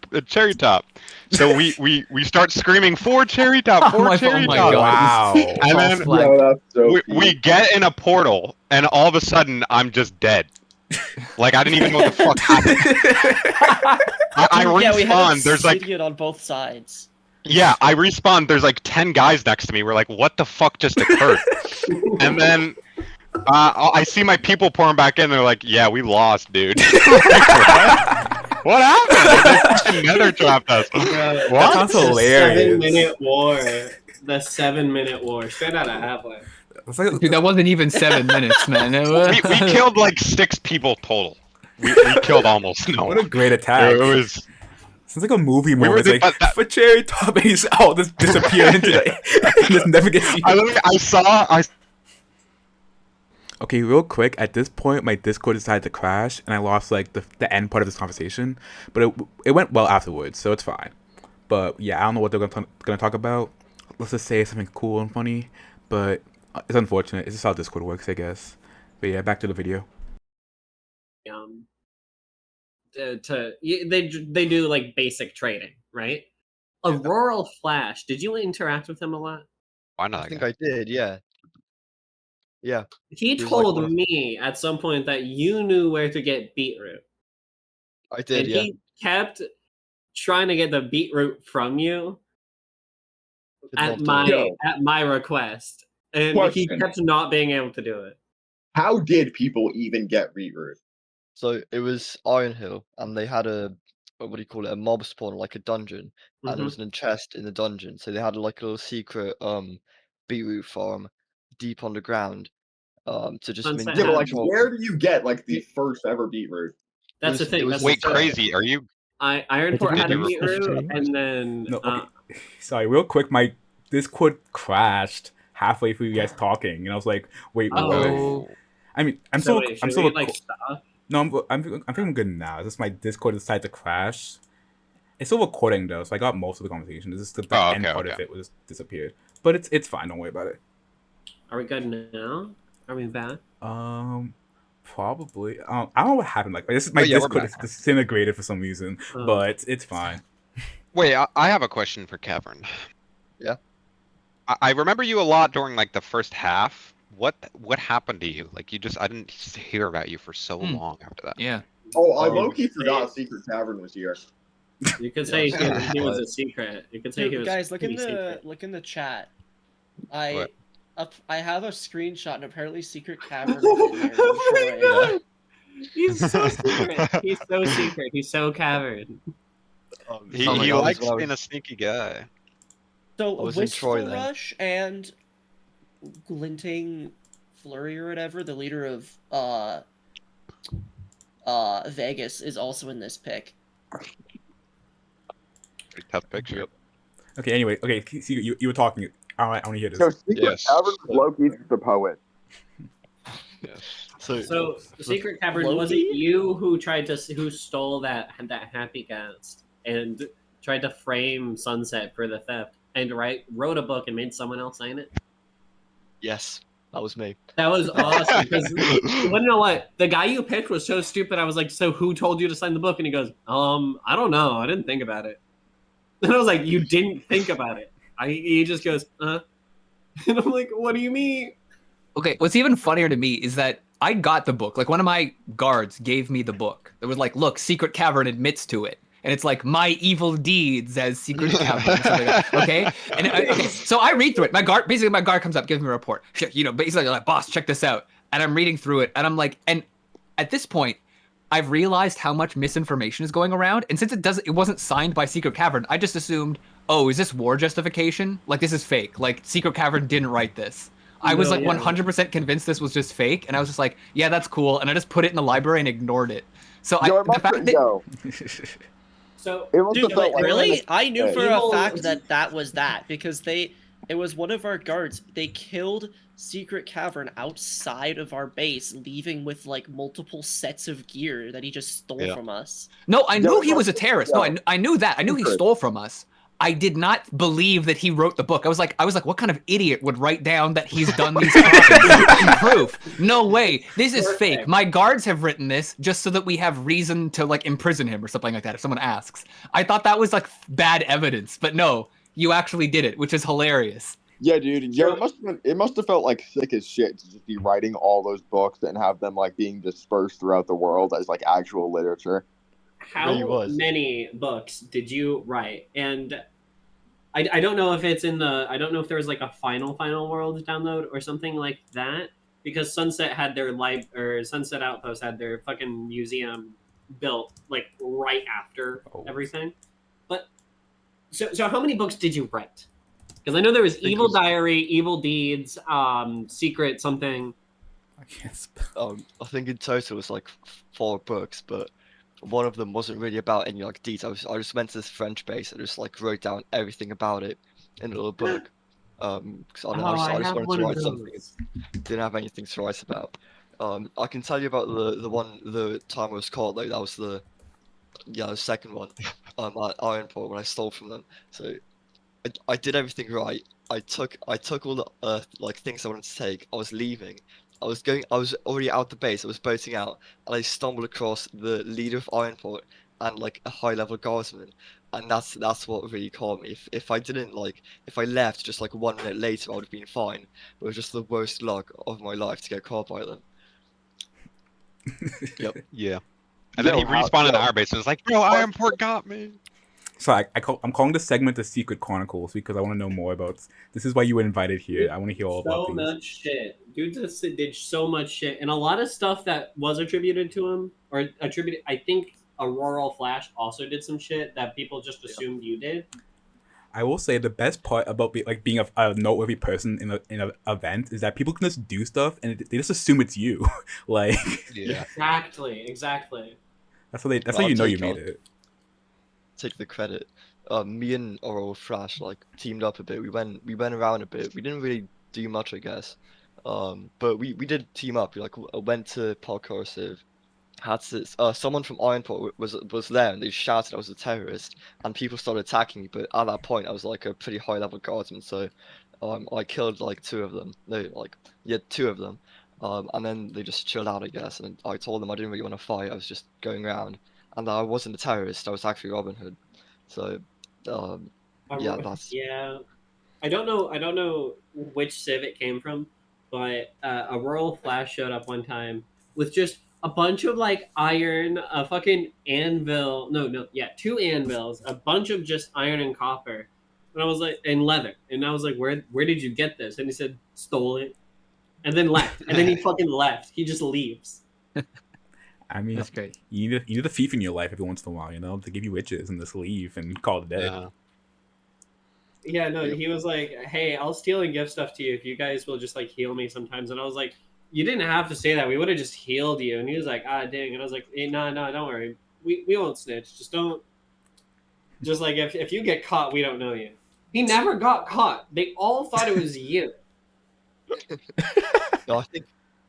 Top. So we start screaming for Cherry Top, for Cherry Top. Wow. And then we get in a portal, and all of a sudden I'm just dead. Like I didn't even know what the fuck happened. I respawn. There's like on both sides. Yeah, I respawn. There's like 10 guys next to me. We're like, what the fuck just occurred? And then I see my people pouring back in. They're like, yeah, we lost, dude. What happened? They nether trapped us. That What? sounds The hilarious. 7-minute war. The 7-minute war. Straight out of Half-Life. It's like, Dude, that wasn't even 7 minutes, man. We killed like 6 people total. We killed almost no what a one. great attack. It was. Sounds like a movie We were moment. It's the- like, but that- for cherry toppings, oh, this disappeared into the... and just never gets seen. I Okay, real quick, at this point, my Discord decided to crash, and I lost, like, the end part of this conversation. But it went well afterwards, so it's fine. But, yeah, I don't know what they're gonna talk about. Let's just say something cool and funny. But it's unfortunate. It's just how Discord works, I guess. But, yeah, back to the video. They do, like, basic trading, right? Auroral Flash, did you interact with him a lot? Why not? I think I did, yeah. Yeah. He He was like told one of- me at some point that you knew where to get beetroot. I did, And yeah. he kept trying to get the beetroot from you Could at not do it. my request. And he Question. kept not being able to do it. How did people even get beetroot? So it was Iron Hill, and they had a what do you call it? A mob spawn, like a dungeon, and there was a chest in the dungeon. So they had like a little secret beetroot farm deep underground to just Sunset Yeah, but like, control. where do you get like the first ever beetroot? That's the was- thing. it was- That's Wait, the thing. crazy? Are you? Ironport Did had a you beetroot, request? and then No, okay. Sorry, real quick, my Discord crashed halfway through you guys talking, and I was like, wait, what? Oh. I mean, I'm so still... wait, I'm should still... we, like, stop? No, I'm feeling good now. It's just my Discord decided to crash. It's still recording though, so I got most of the conversation. It's just the end part of it was disappeared. But it's fine. Don't worry about it. Are we good now? Are we back? Probably. I don't know what happened. Like this is my Oh, yeah, we're Discord is back. disintegrated for some reason, Oh. but it's fine. Wait, I have a question for Cavern. Yeah. I remember you a lot during like the first half. What happened to you? Like I didn't hear about you for so long after that. Yeah. Oh, I low-key forgot Secret Tavern was here. You could say Yeah. he was a secret. You could say he Dude, was. guys, look in pretty secret. the chat. I What? have a screenshot, and apparently Secret Cavern is in here. I'm sure. He's so secret. He's so secret. He's so cavern. He Oh my God, likes that's what I was- being a sneaky guy. So I was in Wistful Troy then. Rush and Glinting Flurry or whatever, the leader of Vegas, is also in this pick. Pretty tough picture. Okay. Anyway. Okay. See, you were talking. I want to hear this. So Secret Yes. Tavern was Loki's the poet. Yes. So secret cavern, Loki? was it you who stole that happy cast and tried to frame Sunset for the theft and wrote a book and made someone else sign it? Yes, that was me. That was awesome because you wanna know what? The guy you picked was so stupid. I was like, so who told you to sign the book? And he goes, I don't know. I didn't think about it. And I was like, you didn't think about it. He just goes, And I'm like, what do you mean? Okay, what's even funnier to me is that I got the book. Like, one of my guards gave me the book. It was like, look, Secret Cavern admits to it. And it's like, my evil deeds as Secret Cavern. Or something like that, okay? And okay, so I read through it. My guard comes up, gives me a report. Basically like, boss, check this out. And I'm reading through it, and I'm like, and at this point, I've realized how much misinformation is going around. And since it wasn't signed by Secret Cavern, I just assumed, oh, is this war justification? Like, this is fake. Like, Secret Cavern didn't write this. I was like 100% convinced this was just fake, and I was just like, yeah, that's cool, and I just put it in the library and ignored it. So So, Dude, but really? I knew for a Evil- fact that was that because it was one of our guards. They killed Secret Cavern outside of our base, leaving with like multiple sets of gear that he just stole from us. No, I knew he was a terrorist. No, I knew that. I knew he stole from us. I did not believe that he wrote the book. I was like, what kind of idiot would write down that he's done these crimes in proof? No way. This is fake. My guards have written this just so that we have reason to like imprison him or something like that if someone asks. I thought that was like bad evidence, but no, you actually did it, which is hilarious. Yeah, dude. Yo, it must have felt like sick as shit to just be writing all those books and have them like being dispersed throughout the world as like actual literature. How many books did you write? And I don't know if it's in the... I don't know if there was like a final world download or something like that. Because Sunset had their Sunset Outpost had their fucking museum built like right after everything. But so how many books did you write? Because I know there was Evil Diary, Evil Deeds, Secret something. I can't spell. I think in total it was like 4 books, but one of them wasn't really about any like details. I just went to this French base and just like wrote down everything about it in a little book. Because I just wanted to write something. Didn't have anything to write about. I can tell you about the time I was caught though. That was the second one. At Ironport when I stole from them. So I did everything right. I took all the like things I wanted to take. I was leaving. I was already out the base. I was boating out, and I stumbled across the leader of Ironport and like a high-level guardsman, and that's what really caught me. If I left just like 1 minute later, I would have been fine. It was just the worst luck of my life to get caught by them. Yep. Yeah. And then he respawned in our base and was like, "Bro, Ironport got me." So I'm calling this segment the Secret Chronicles because I want to know more about. This is why you were invited here. I want to hear all about these. So much shit. Dude just did so much shit, and a lot of stuff that was attributed to him or attributed. I think Auroral Flash also did some shit that people just assumed you did. I will say the best part about being a noteworthy person in an event is that people can just do stuff and they just assume it's you. Like Exactly. That's how you know you made it. Take the credit. Me and Auroral Flash like teamed up a bit. We went around a bit. We didn't really do much, I guess. But we did team up. We like went to Parkour Civ. Had to, someone from Ironport was there and they shouted I was a terrorist and people started attacking me. But at that point, I was like a pretty high level guardsman, so I killed like 2 of them. No, like 2 of them. And then they just chilled out, I guess. And I told them I didn't really want to fight. I was just going around. And I wasn't a terrorist. I was actually Robin Hood. So, that's... Yeah. I don't know which civ it came from, but Auroral Flash showed up one time with just a bunch of like iron, a fucking anvil. No, 2 anvils, a bunch of just iron and copper. And I was like, and leather. And I was like, where did you get this? And he said, stole it. And then left. And then he fucking left. He just leaves. I mean, that's great. You need a thief in your life every once in a while, to give you witches and just leave and call it a day. Yeah, no, he was like, hey, I'll steal and give stuff to you if you guys will just like heal me sometimes. And I was like, you didn't have to say that. We would have just healed you. And he was like, dang. And I was like, hey, no, don't worry. We won't snitch. Just don't. Just like if you get caught, we don't know you. He never got caught. They all thought it was you. No,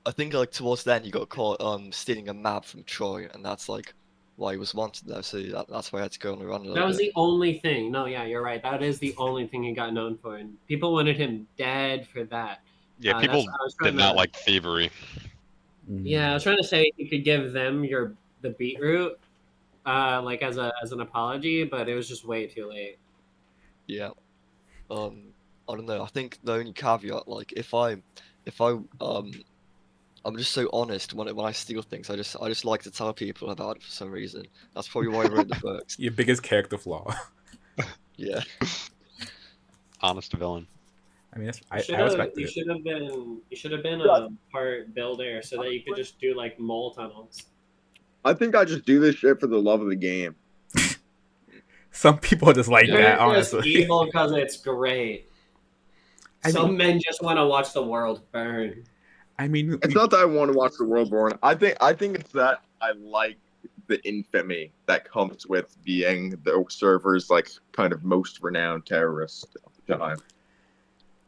I think like towards the end you got caught stealing a map from Troy, and that's like why he was wanted there. So that's why I had to go on a run. That was the only thing. No, yeah, you're right. That is the only thing he got known for, and people wanted him dead for that. Yeah, people did not like thievery. Yeah, I was trying to say you could give them the beetroot, like as an apology, but it was just way too late. Yeah. I don't know. I think the only caveat, like if I'm just so honest when I steal things. I just like to tell people about it for some reason. That's probably why I wrote the books. Your biggest character flaw. Yeah. Honest villain. I mean, I respect it. You should have been a part builder so that you could just do like mole tunnels. I think I just do this shit for the love of the game. Some people just like that, You're honestly. just evil because it's great. Some men just want to watch the world burn. I mean, it's not that I want to watch the world burn. I think it's that I like the infamy that comes with being the server's like kind of most renowned terrorist of the time.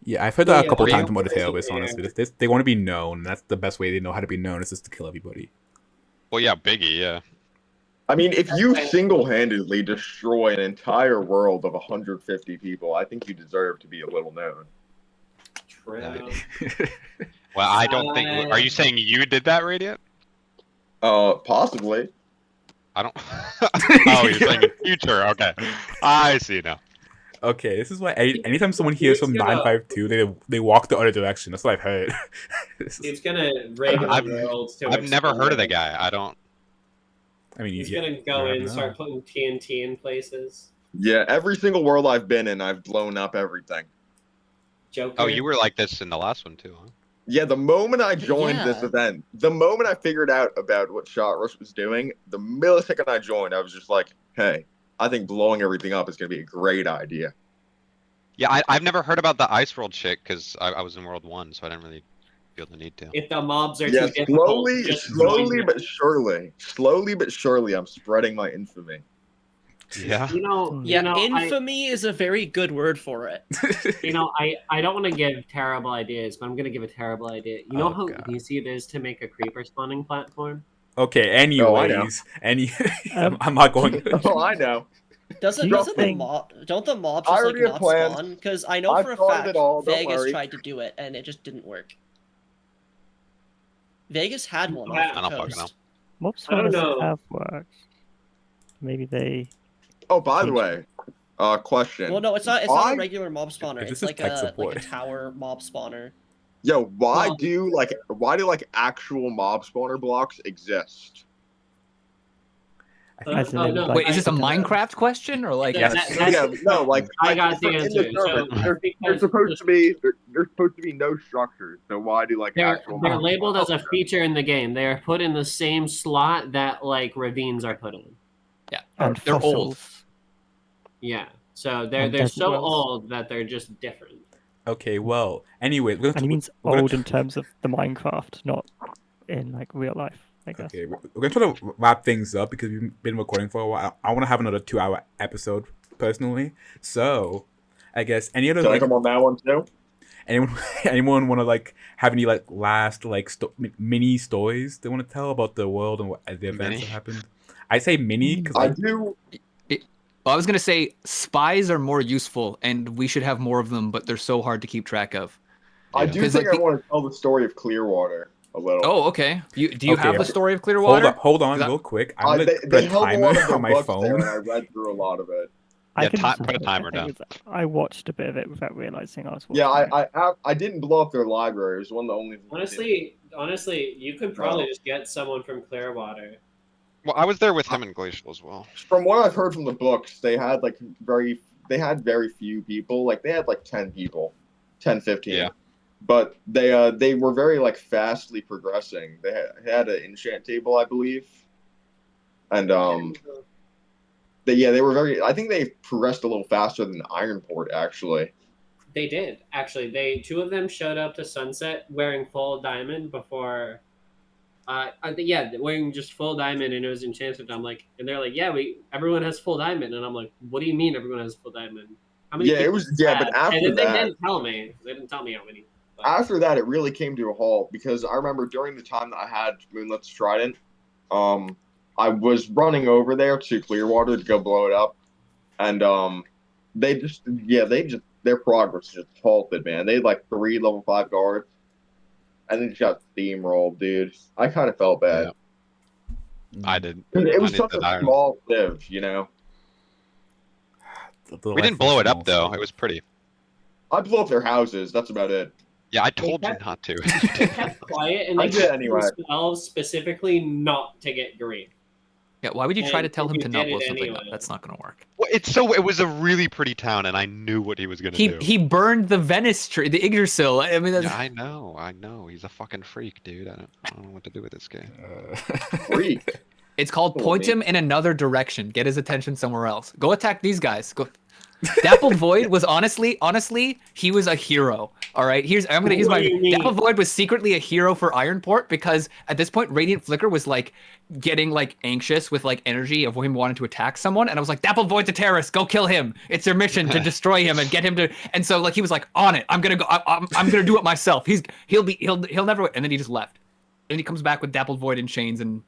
Yeah, I've heard that a couple times from other terrorists. Honestly, they want to be known. That's the best way they know how to be known is just to kill everybody. Well, yeah, Biggie, yeah. I mean, if you single-handedly destroy an entire world of 150 people, I think you deserve to be a little known. True. Well, I don't think. Are you saying you did that, Radiant? Possibly. I don't. Oh, you're saying in future. Okay, I see now. Okay, this is why anytime someone hears from 952, they walk the other direction. That's what I've heard. It's gonna rig the world to I've never heard of the guy. I don't. I mean, he's gonna go in and start putting TNT in places. Yeah, every single world I've been in, I've blown up everything. Joker. Oh, you were like this in the last one too, huh? Yeah, the moment I joined this Yeah. event, the moment I figured out about what Shot Rush was doing, the millisecond I joined, I was just like, hey, I think blowing everything up is going to be a great idea. Yeah, I've never heard about the Ice World shit because I was in World 1, so I didn't really feel the need to. If the mobs are Yeah, too difficult, slowly but surely, I'm spreading my infamy. Yeah. Infamy is a very good word for it. I don't want to give terrible ideas, but I'm going to give a terrible idea. You know how God. easy it is to make a creeper spawning platform? Okay, anyways. I'm not going to. Oh, I know. Don't the mobs just like not spawn? Because I know for a fact Vegas tried to do it and it just didn't work. Vegas had one off the coast. Mob spawners have worked. Maybe they. Oh, by the way, question. Well, no, it's not a regular mob spawner. It's like a tower mob spawner. Yo, why do actual mob spawner blocks exist? Wait, is this a Minecraft question or like? I got the answer. There's supposed to be no structures. So why do actual? They're labeled as a feature in the game. They are put in the same slot that like ravines are put in. Yeah, and they're old. Yeah, so they're so old that they're just different. Okay, well, anyway, and he means old in terms of the Minecraft, not in like real life. I guess. Okay, we're gonna try to wrap things up because we've been recording for a while. I want to have another 2-hour episode personally. So, I guess any other. Can I come on that one too? Anyone want to have any last mini stories they want to tell about the world and what the events that happened? I say mini because I do. I was gonna say spies are more useful, and we should have more of them, but they're so hard to keep track of. I do think I want to tell the story of Clearwater a little. Oh, okay. Do you have the story of Clearwater? Hold on, real quick. I'm gonna put a timer on my phone. And I read through a lot of it. Put a timer down. I watched a bit of it without realizing I was watching. Yeah, I didn't blow up their library. It was one of the only. Honestly, you could probably just get someone from Clearwater. Well, I was there with him in Glacial as well. From what I've heard from the books, they had very few people. Like they had 10 people, 10, 15. Yeah. But they were very fastly progressing. They had an enchant table, I believe, and they were very. I think they progressed a little faster than Ironport actually. They did actually. Two of them showed up to Sunset wearing full diamond before. Wearing just full diamond and it was enchanted. I'm like, and they're like, everyone has full diamond, and I'm like, what do you mean everyone has full diamond? How many? But after and then that, they didn't tell me. They didn't tell me how many. But. After that, it really came to a halt because I remember during the time that I had Moonlet's Trident, I was running over there to Clearwater to go blow it up, and their progress just halted, man. They had 3 level 5 guards. And then just got steamrolled, dude. I kind of felt bad. Yeah. I did. It was such a small live, you know. We didn't blow it up though. It was pretty. I blew up their houses. That's about it. Yeah, I told you not to. They kept quiet and they themselves specifically not to get green. Yeah, why would you try to tell him to not blow something up? That's not going to work. Well, it was a really pretty town, and I knew what he was going to do. He burned the Venice tree, the Yggdrasil. I mean, that's... Yeah, I know. He's a fucking freak, dude. I don't know what to do with this guy. Freak. It's called point him in another direction. Get his attention somewhere else. Go attack these guys. Go. Dappled Void was honestly, he was a hero. All right, Dappled Void was secretly a hero for Ironport because at this point Radiant Flicker was getting anxious with energy of him wanting to attack someone, and I was like, Dappled Void's a terrorist. Go kill him. It's your mission to destroy him and get him to. And so he was on it. I'm gonna go. I'm gonna do it myself. He'll never. And then he just left. And he comes back with Dappled Void in chains, and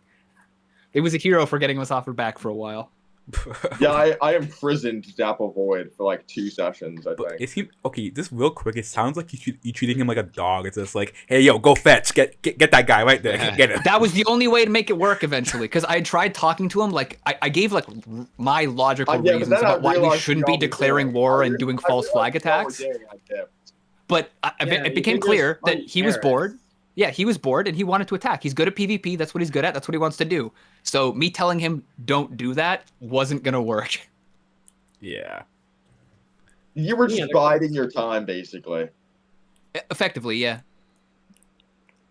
it was a hero for getting us off her back for a while. Yeah, I imprisoned Dapple Void for 2 sessions, I think. Is he okay? Just real quick, it sounds like you treating him like a dog. It's just hey, yo, go fetch, get that guy right there, get him. That was the only way to make it work eventually, because I tried talking to him. I gave my logical reasons about why we shouldn't be declaring war and doing false flag attacks. But it became clear that he was bored. Yeah, he was bored and he wanted to attack. He's good at PvP. That's what he's good at. That's what he wants to do. So me telling him don't do that wasn't going to work. Yeah. You were just biding your time, basically. Effectively, yeah.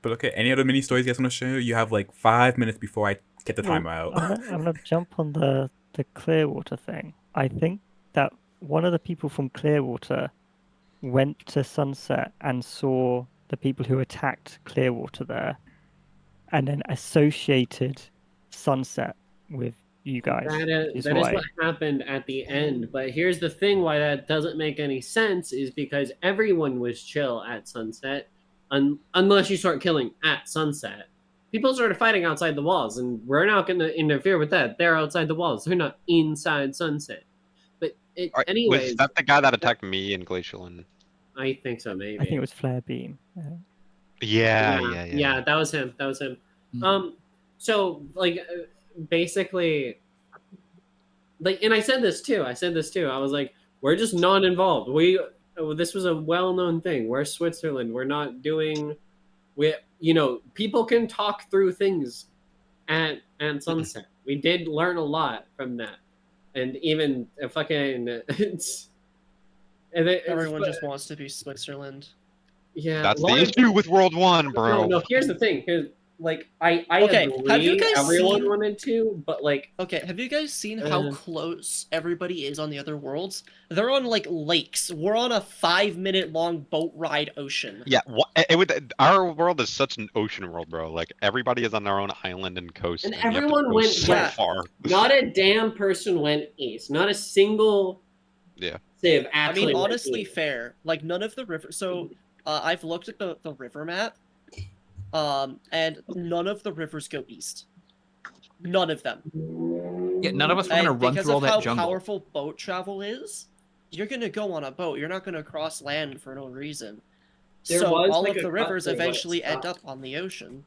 But okay, any other mini stories you guys want to share? You have like 5 minutes before I get the timer out. I'm gonna jump on the Clearwater thing. I think that one of the people from Clearwater went to Sunset and saw the people who attacked Clearwater there, and then associated Sunset with you guys. That is what happened at the end. But here's the thing: why that doesn't make any sense is because everyone was chill at Sunset, unless you start killing at Sunset. People started fighting outside the walls, and we're not going to interfere with that. They're outside the walls. They're not inside Sunset. But anyways, was that the guy that attacked me in Glacial? And I think so, maybe. I think it was Flare Beam. Yeah, that was him. Mm-hmm. So like, basically, like, and I said this too. I was like, we're just not involved. This was a well-known thing. We're Switzerland. We're not doing. People can talk through things at Sunset. We did learn a lot from that, and even everyone just wants to be Switzerland. Yeah, that's the issue with World 1, bro. No, here's the thing. I okay, agree have you guys everyone wanted to, but like... Okay, have you guys seen how close everybody is on the other worlds? They're on, like, lakes. We're on a 5-minute long boat ride ocean. Yeah, our world is such an ocean world, bro. Like, everybody is on their own island and coast. And everyone went so far. Not a damn person went east. Not a single civ actually I mean, honestly, fair. Like, none of the rivers... So, I've looked at the river map. And none of the rivers go east. None of them. Yeah, none of us were going to run through all that jungle. Because of how powerful boat travel is, you're going to go on a boat. You're not going to cross land for no reason. So all of the rivers eventually end up on the ocean.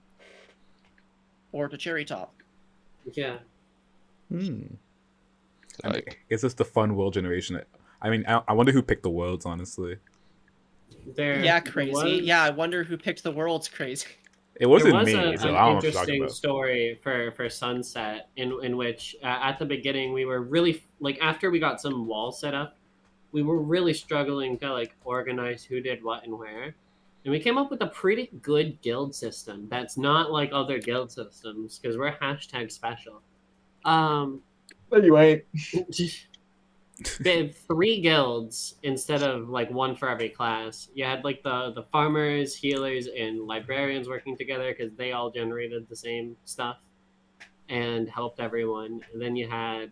Or to Cherry Top. Yeah. Is this the fun world generation? I mean, I wonder who picked the worlds, honestly. Crazy. Yeah, I wonder who picked the worlds, crazy. It wasn't me, so I don't know what you're talking interesting about. Story for Sunset in which at the beginning we were really like after we got some walls set up, we were really struggling to like organize who did what and where, and we came up with a pretty good guild system that's not like other guild systems because we're hashtag special. No, you ain't. They had 3 guilds instead of like 1 for every class. You had like the farmers, healers, and librarians working together because they all generated the same stuff and helped everyone. And then you had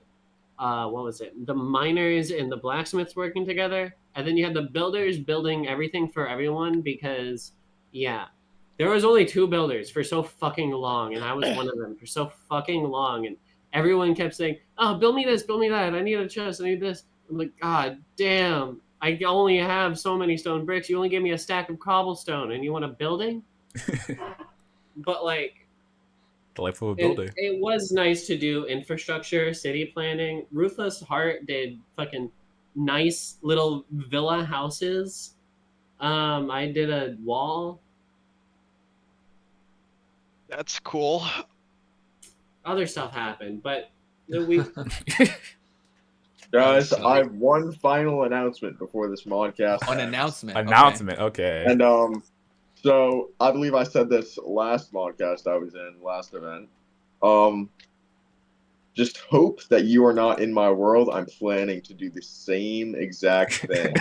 the miners and the blacksmiths working together. And then you had the builders building everything for everyone because there was only 2 builders for so fucking long, and I was one of them for so fucking long. And everyone kept saying, "Oh, build me this, build me that. I need a chest, I need this." I'm like, God damn, I only have so many stone bricks. You only gave me a stack of cobblestone, and you want a building? But like, the life of a builder. It was nice to do infrastructure, city planning. Ruthless Heart did fucking nice little villa houses. I did a wall. That's cool. Other stuff happened, but we. Guys, I have one final announcement before this modcast. An announcement. Announcement, okay. And so I believe I said this last modcast I was in, last event. Just hope that you are not in my world. I'm planning to do the same exact thing.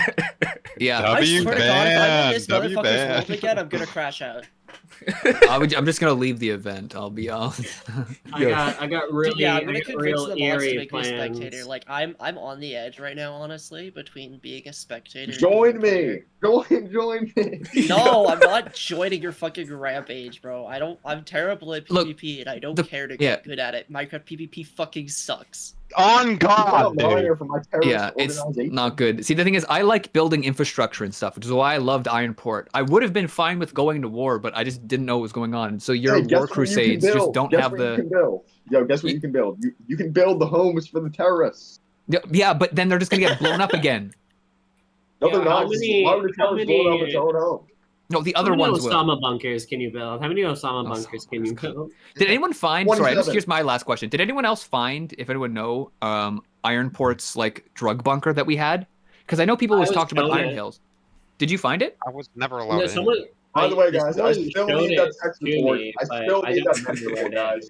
Yeah. I swear to God, if I'm in this motherfucker's world again, I'm gonna crash out. I'm just gonna leave the event. I'll be honest. I got really I'm gonna convince the mods to make me a plans. spectator. Like I'm on the edge right now, honestly, between being a spectator. Join me. Join me. No, I'm not joining your fucking rampage, bro. I'm terrible at PvP, and I don't care to get good at it. Minecraft PvP fucking sucks. On God, dude. Yeah, it's not good. See, the thing is, I like building infrastructure and stuff, which is why I loved Ironport. I would have been fine with going to war, but I just didn't know what was going on. So your war crusades just don't have the. Guess what you can build? You can build the homes for the terrorists. Yeah, but then they're just gonna get blown up again. No, they're not. Why would the terrorists blow up its own home? No, the other ones will. How many Osama bunkers can you build? How many Osama bunkers can you build? Did anyone find? Sorry, here's my last question. Did anyone else find, if anyone know, Ironport's like drug bunker that we had? Because I know people always talked about Iron Hills. Did you find it? I was never allowed in. By the way, guys, I someone still showed need that it text to report. me, I but still I need don't that text remember where report, it is. guys.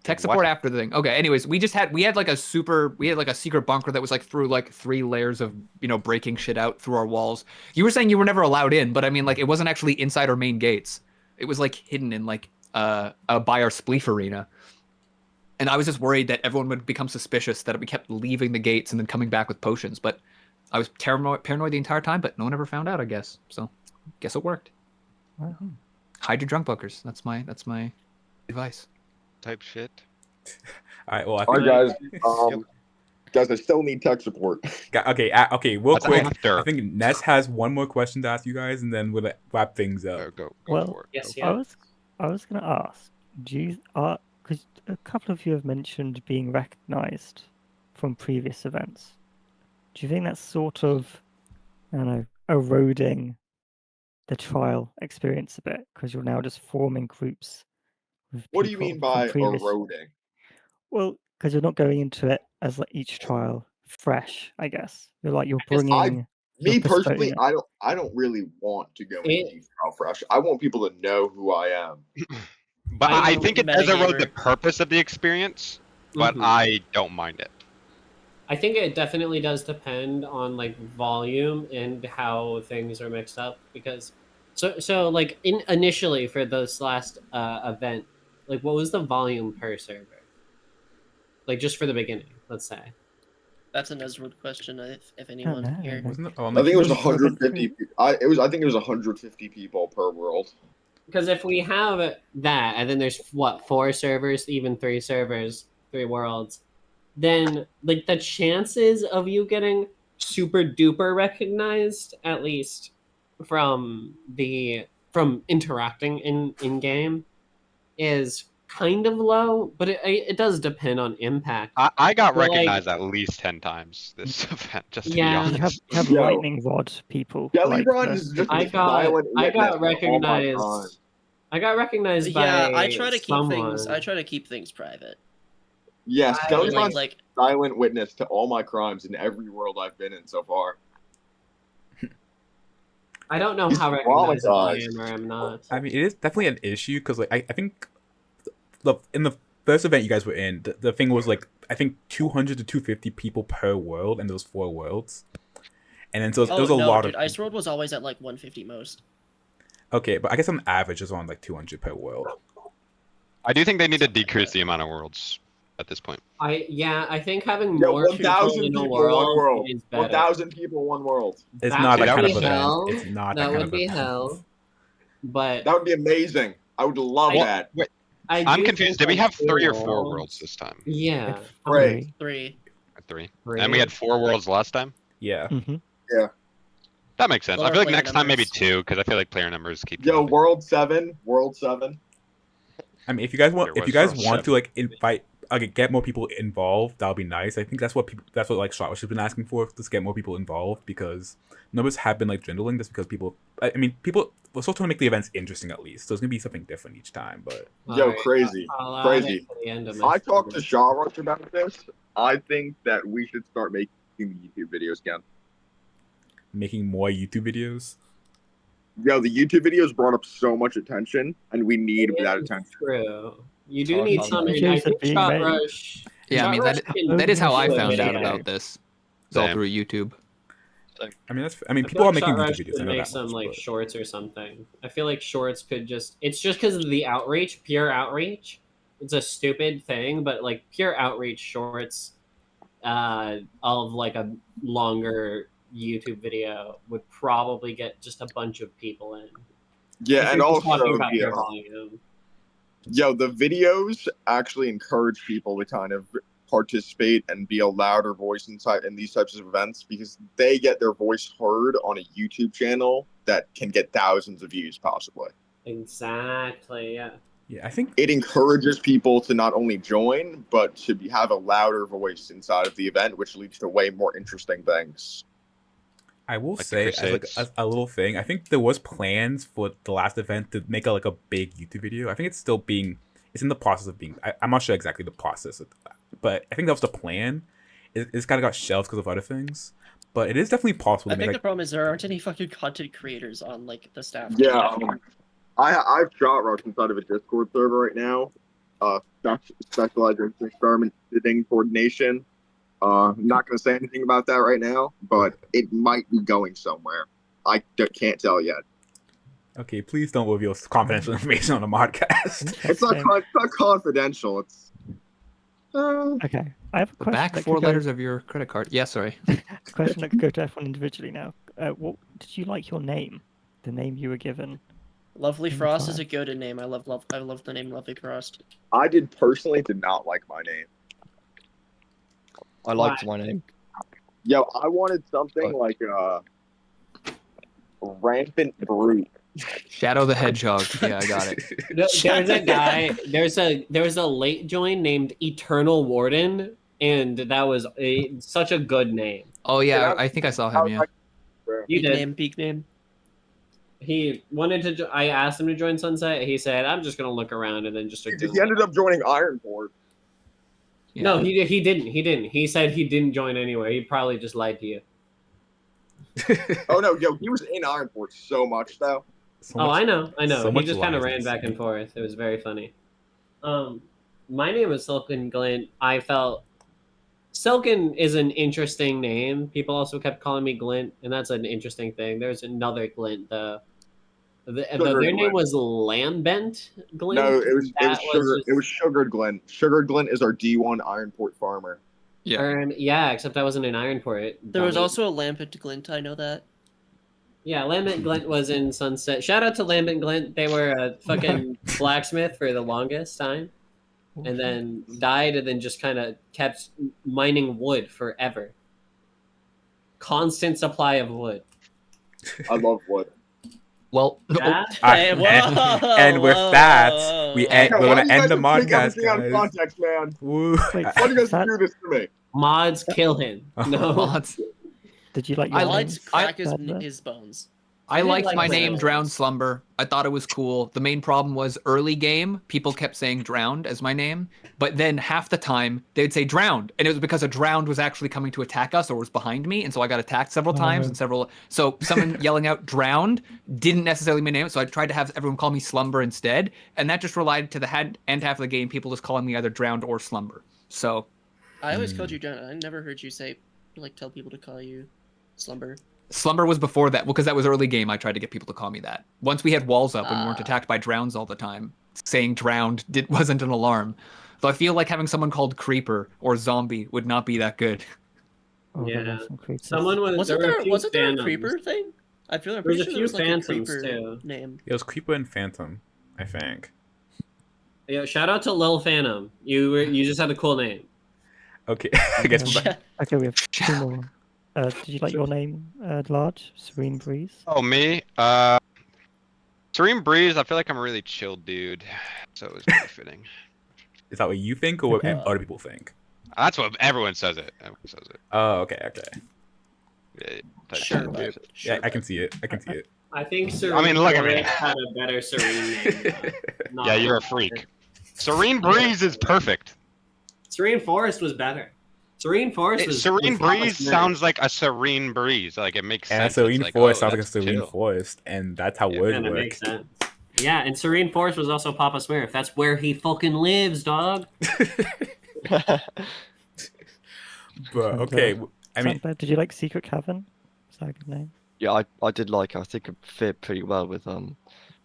Tech What? support after the thing. Okay. Anyways, we had like a secret bunker that was like through like 3 layers of breaking shit out through our walls. You were saying you were never allowed in, but I mean like it wasn't actually inside our main gates. It was like hidden in like by our spleef arena. And I was just worried that everyone would become suspicious that we kept leaving the gates and then coming back with potions. But I was paranoid the entire time, but no one ever found out, I guess. So, guess it worked. Wow. Hide your drunk bunkers. That's my advice. Type shit. All right. Well, I All think, right, guys. Guys, I still need tech support. okay. Real That's quick, after. I think Ness has one more question to ask you guys, and then we'll wrap things up. Go Well, for it. Yes, Go yeah. I was going to ask, because a couple of you have mentioned being recognized from previous events. Do you think that's sort of, I don't know, eroding the trial experience a bit because you're now just forming groups with What do you people mean from by previous? eroding? Well, because you're not going into it as like each trial fresh, I guess. You're guess bringing your Me personally, persona. I don't really want to go into It- each trial fresh. I want people to know who I am. But I'm I a think it does erode the metagamer. purpose of the experience, but Mhm. I don't mind it. I think it definitely does depend on like volume and how things are mixed up because so like initially for this last event, like what was the volume per server? Like just for the beginning, let's say. That's a Neswood question. If I don't anyone know. here. Wasn't it? I think it was Maybe for event 150. three. I think it was 150 people per world. Because if we have that and then there's what 4 servers, even 3 servers, 3 worlds, then like the chances of you getting super duper recognized, at least from interacting in game, is kind of low. But it does depend on impact. I got But, like- recognized at least 10 times this event, just to be Yeah. You honest. have Yo. lightning rod people. Jelly like Run the- is just I a silent got witness to all my crimes. recognized. I got recognized by Yeah, I try to keep someone. things. I try to keep things private. Yes, I- Jelly Like, Run's like silent witness to all my crimes in every world I've been in so far. I don't know He's how recognizable I traumatized. am or I'm not. I mean, it is definitely an issue because, like, I think in the first event you guys were in, the thing was like I think 200 to 250 people per world, and there was 4 worlds, and then so there was a lot dude, of Ice World was always at like 150 most. Okay, but I guess on average it's on like 200 per world. I do think they need to decrease the amount of worlds at this point. I think having Yo, more people 1,000 in a people, one world world. is better. 1,000 people, one world. It's That not would that kind be of hell. event. It's not That that kind would of be event. hell. But That would be amazing. I would love Well, that. Wait, I I'm do confused. think, Did we like, have 3 or two 4 worlds this time? Yeah. Great. Three. 3. 3. And we had 4 worlds last time? Yeah. Mhm. That makes sense. I Lower feel like player next time maybe numbers. 2, because I feel like player numbers keep Yo, dropping. World 7. World 7. I mean, if you guys want, There if you was guys some want to like invite, get more people involved, that'll be nice. I think that's what like Shotwish has been asking for, just get more people involved because numbers have been like dwindling just because people. I mean, people. We're still trying to make the events interesting at least, so it's gonna be something different each time. But Yo, Alright, crazy. I'll add it Crazy. to the end of my I talked to stream. Shawrush about this. I think that we should start making YouTube videos again. making more YouTube videos. Yo, the YouTube videos brought up so much attention, and we need that It's attention. true. You do Talk need about some. that. I Videos are think being Shot made. Rush. Yeah, I mean Shot Rush can that is how I do a found out video. about this. It's all Same. through YouTube. I mean, I people feel are like making Shot YouTube Rush videos. I could know make that some much, like but- shorts or something. I feel like shorts could just. It's just because of the outreach, pure outreach. It's a stupid thing, but like pure outreach shorts, of like a longer YouTube video would probably get just a bunch of people in. Yeah, If and you're just also, talking about pure volume. yo, the videos actually encourage people to kind of participate and be a louder voice in these types of events because they get their voice heard on a YouTube channel that can get thousands of views possibly. Exactly. Yeah. Yeah, I think It encourages people to not only join but to have a louder voice inside of the event, which leads to way more interesting things. I will Like the say Crusades. as a little thing. I think there was plans for the last event to make a big YouTube video. I think it's still being. It's in the process of being. I'm not sure exactly the process, but I think that was the plan. It's kind of got shelved because of other things. but it is definitely possible I to think make the problem is there aren't any fucking content creators on like the staff. Yeah, I've shot rushed inside of a Discord server right now. Specializing in experimenting coordination. I'm not going to say anything about that right now, but it might be going somewhere. I can't tell yet. Okay, please don't reveal confidential information on a modcast. It's not confidential. It's Okay, I have a The question. back that 4 could go- letters of your credit card. Yeah, sorry. A question that could go to everyone individually now. What did you like your name? The name you were given? Lovely in Frost is class? a good name. I love the name Lovely Frost. I personally did not like my name. I liked my name. Yo, I wanted something like rampant brute. Shadow the Hedgehog. Yeah, I got it. There's a guy. There was a late join named Eternal Warden, and that was such a good name. Oh yeah, I think I saw him. Yeah. You did. Peak name. He wanted to. I asked him to join Sunset. He said, "I'm just gonna look around," and then just He ended up joining Ironport. Yeah. No, he didn't. He didn't. He said he didn't join anywhere. He probably just lied to you. Oh no, yo, he was in Ironport so much though. I know. so He much just kind of lies ran in back this and forth. It was very funny. My name is Silken Glint. I felt Silken is an interesting name. People also kept calling me Glint, and that's an interesting thing. There's another Glint though. Their name was Lambent Glint. No, it was Sugared Glint. Sugared Glint is our D1 Ironport farmer. Yeah, except I wasn't in Ironport. There was also a Lambent Glint. I know that. Yeah, Lambent Glint was in Sunset. Shout out to Lambent Glint. They were a fucking blacksmith for the longest time, and then died, and then just kind of kept mining wood forever. Constant supply of wood. I love wood. Well, and with that, we're gonna end the modcast, guys. Context, man. Woo. Wait, Why do you guys do this to me? Mods kill him. No. Mods. Did you like your I name? liked crack Badger? his bones. I liked like my the name names. Drowned Slumber. I thought it was cool. The main problem was early game, people kept saying Drowned as my name, but then half the time they'd say Drowned, and it was because a Drowned was actually coming to attack us or was behind me, and so I got attacked several times and so someone yelling out Drowned didn't necessarily mean my name, so I tried to have everyone call me Slumber instead, and that just relied to the end half of the game, people just calling me either Drowned or Slumber. So I always called you Drowned. I never heard you say tell people to call you Slumber. Slumber was before that, because that was early game. I tried to get people to call me that. Once we had walls up and we weren't attacked by drowns all the time, saying drowned wasn't an alarm. Though I feel like having someone called Creeper or Zombie would not be that good. Oh, there Yeah. were some creatures. Someone was. Wasn't there there a Creeper thing? I feel I'm There's pretty a sure few there was like a Phantoms, Creeper too. name. It was Creeper and Phantom, I think. Yeah, shout out to Lil Phantom. You just had a cool name. Okay, I guess we're back. Okay, we have two more. Did you like your name, Large? Serene Breeze? Oh, me? Serene Breeze, I feel like I'm a really chill dude, so it was pretty fitting. Is that what you think, or what Okay. other people think? That's what everyone says it. Everyone says it. Oh, okay. Yeah, Sure, type but shit. Yeah, I can see it. I think Serene mean, look at me. Forest had a better Serene name. Not Yeah, you're a freak. Serene Breeze is perfect. Serene Forest was better. Serene Forest was Serene was Breeze better. sounds like a serene breeze. Like it makes And a sense. serene It's forest oh, sounds like a that's serene chill. forest, and that's how Yeah, words And it work. makes sense. Yeah, and Serene Forest was also Papa Smurf. That's where he fucking lives, dog. But okay, I mean, Did you like Secret Cavern? Is that a good name? Yeah, I did like. I think it fit pretty well with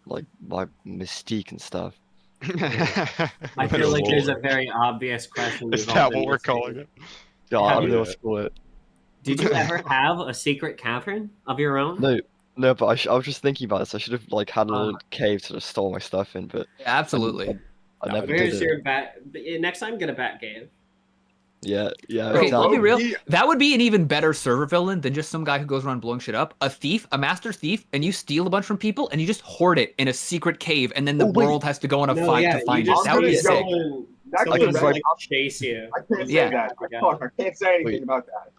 like my mystique and stuff. I feel like there's a very obvious question. Is we've all that been what we're missing. calling it? Yeah, I Have don't you- know what to call it. Did you ever have a secret cavern of your own? No, but I was just thinking about this. I should have like had a little cave to just store my stuff in, but Absolutely. I never did Where's it. your bat? Next time, get a bat cave. Yeah, Okay, I'll be exactly. real. That would be an even better server villain than just some guy who goes around blowing shit up. A thief, a master thief, and you steal a bunch from people, and you just hoard it in a secret cave, and then the world has to go on a fight to find it. That would be sick. Someone write- like chase you. I can't Yeah. say that. Fuck, I can't say anything Wait. about that.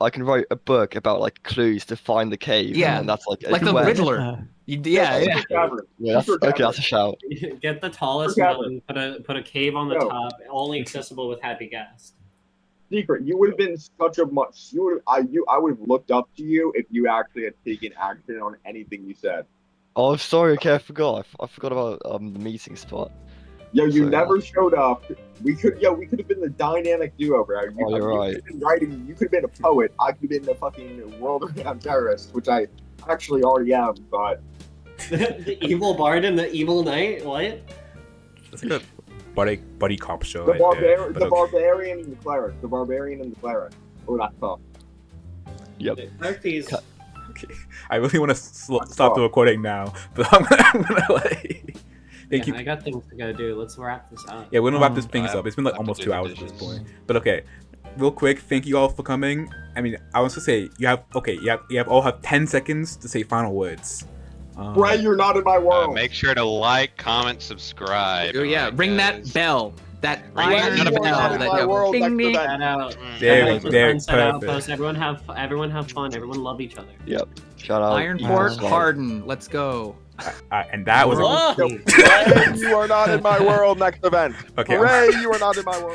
I can write a book about like clues to find the cave. Yeah, and that's like Like the where- Riddler. Yeah. Secret Cavern. Yeah, that's, Secret okay, that's a shout. Get the tallest Cavern. mountain. Put a cave on the No. top, only accessible with happy guest. secret. You would have been such a much. I would have looked up to you if you actually had taken action on anything you said. Oh, I'm sorry. Okay, I forgot. I forgot about the meeting spot. Yo, you So, never showed up. We could have been the dynamic duo, bro. You're right. Could have been writing. You could have been a poet. I could have been a fucking world-renowned terrorist, which I actually already am. But The evil bard and the evil knight. What? That's like a buddy cop show. The barbarian and the cleric. The barbarian and the cleric. Oh, that's tough. Yep. Harpies. Okay. I really want to stop the recording now, but I'm gonna like. Thank you. I got things to go do. Let's wrap this up. Yeah, we're gonna wrap this thing up. It's been like almost 2 hours at this point. But okay, real quick, thank you all for coming. I mean, I want to say you all have 10 seconds to say final words. Bray, you're not in my world. Make sure to like, comment, subscribe. Oh yeah, ring that bell. That iron that bell. bell. Ding, ding. There, perfect. perfect. Everyone have fun. Everyone love each other. Yep. Shout out. Ironport Harden. Let's go. And that was Whoa. Bray, you are not in my world. Next event. Okay. Bray, you are not in my world.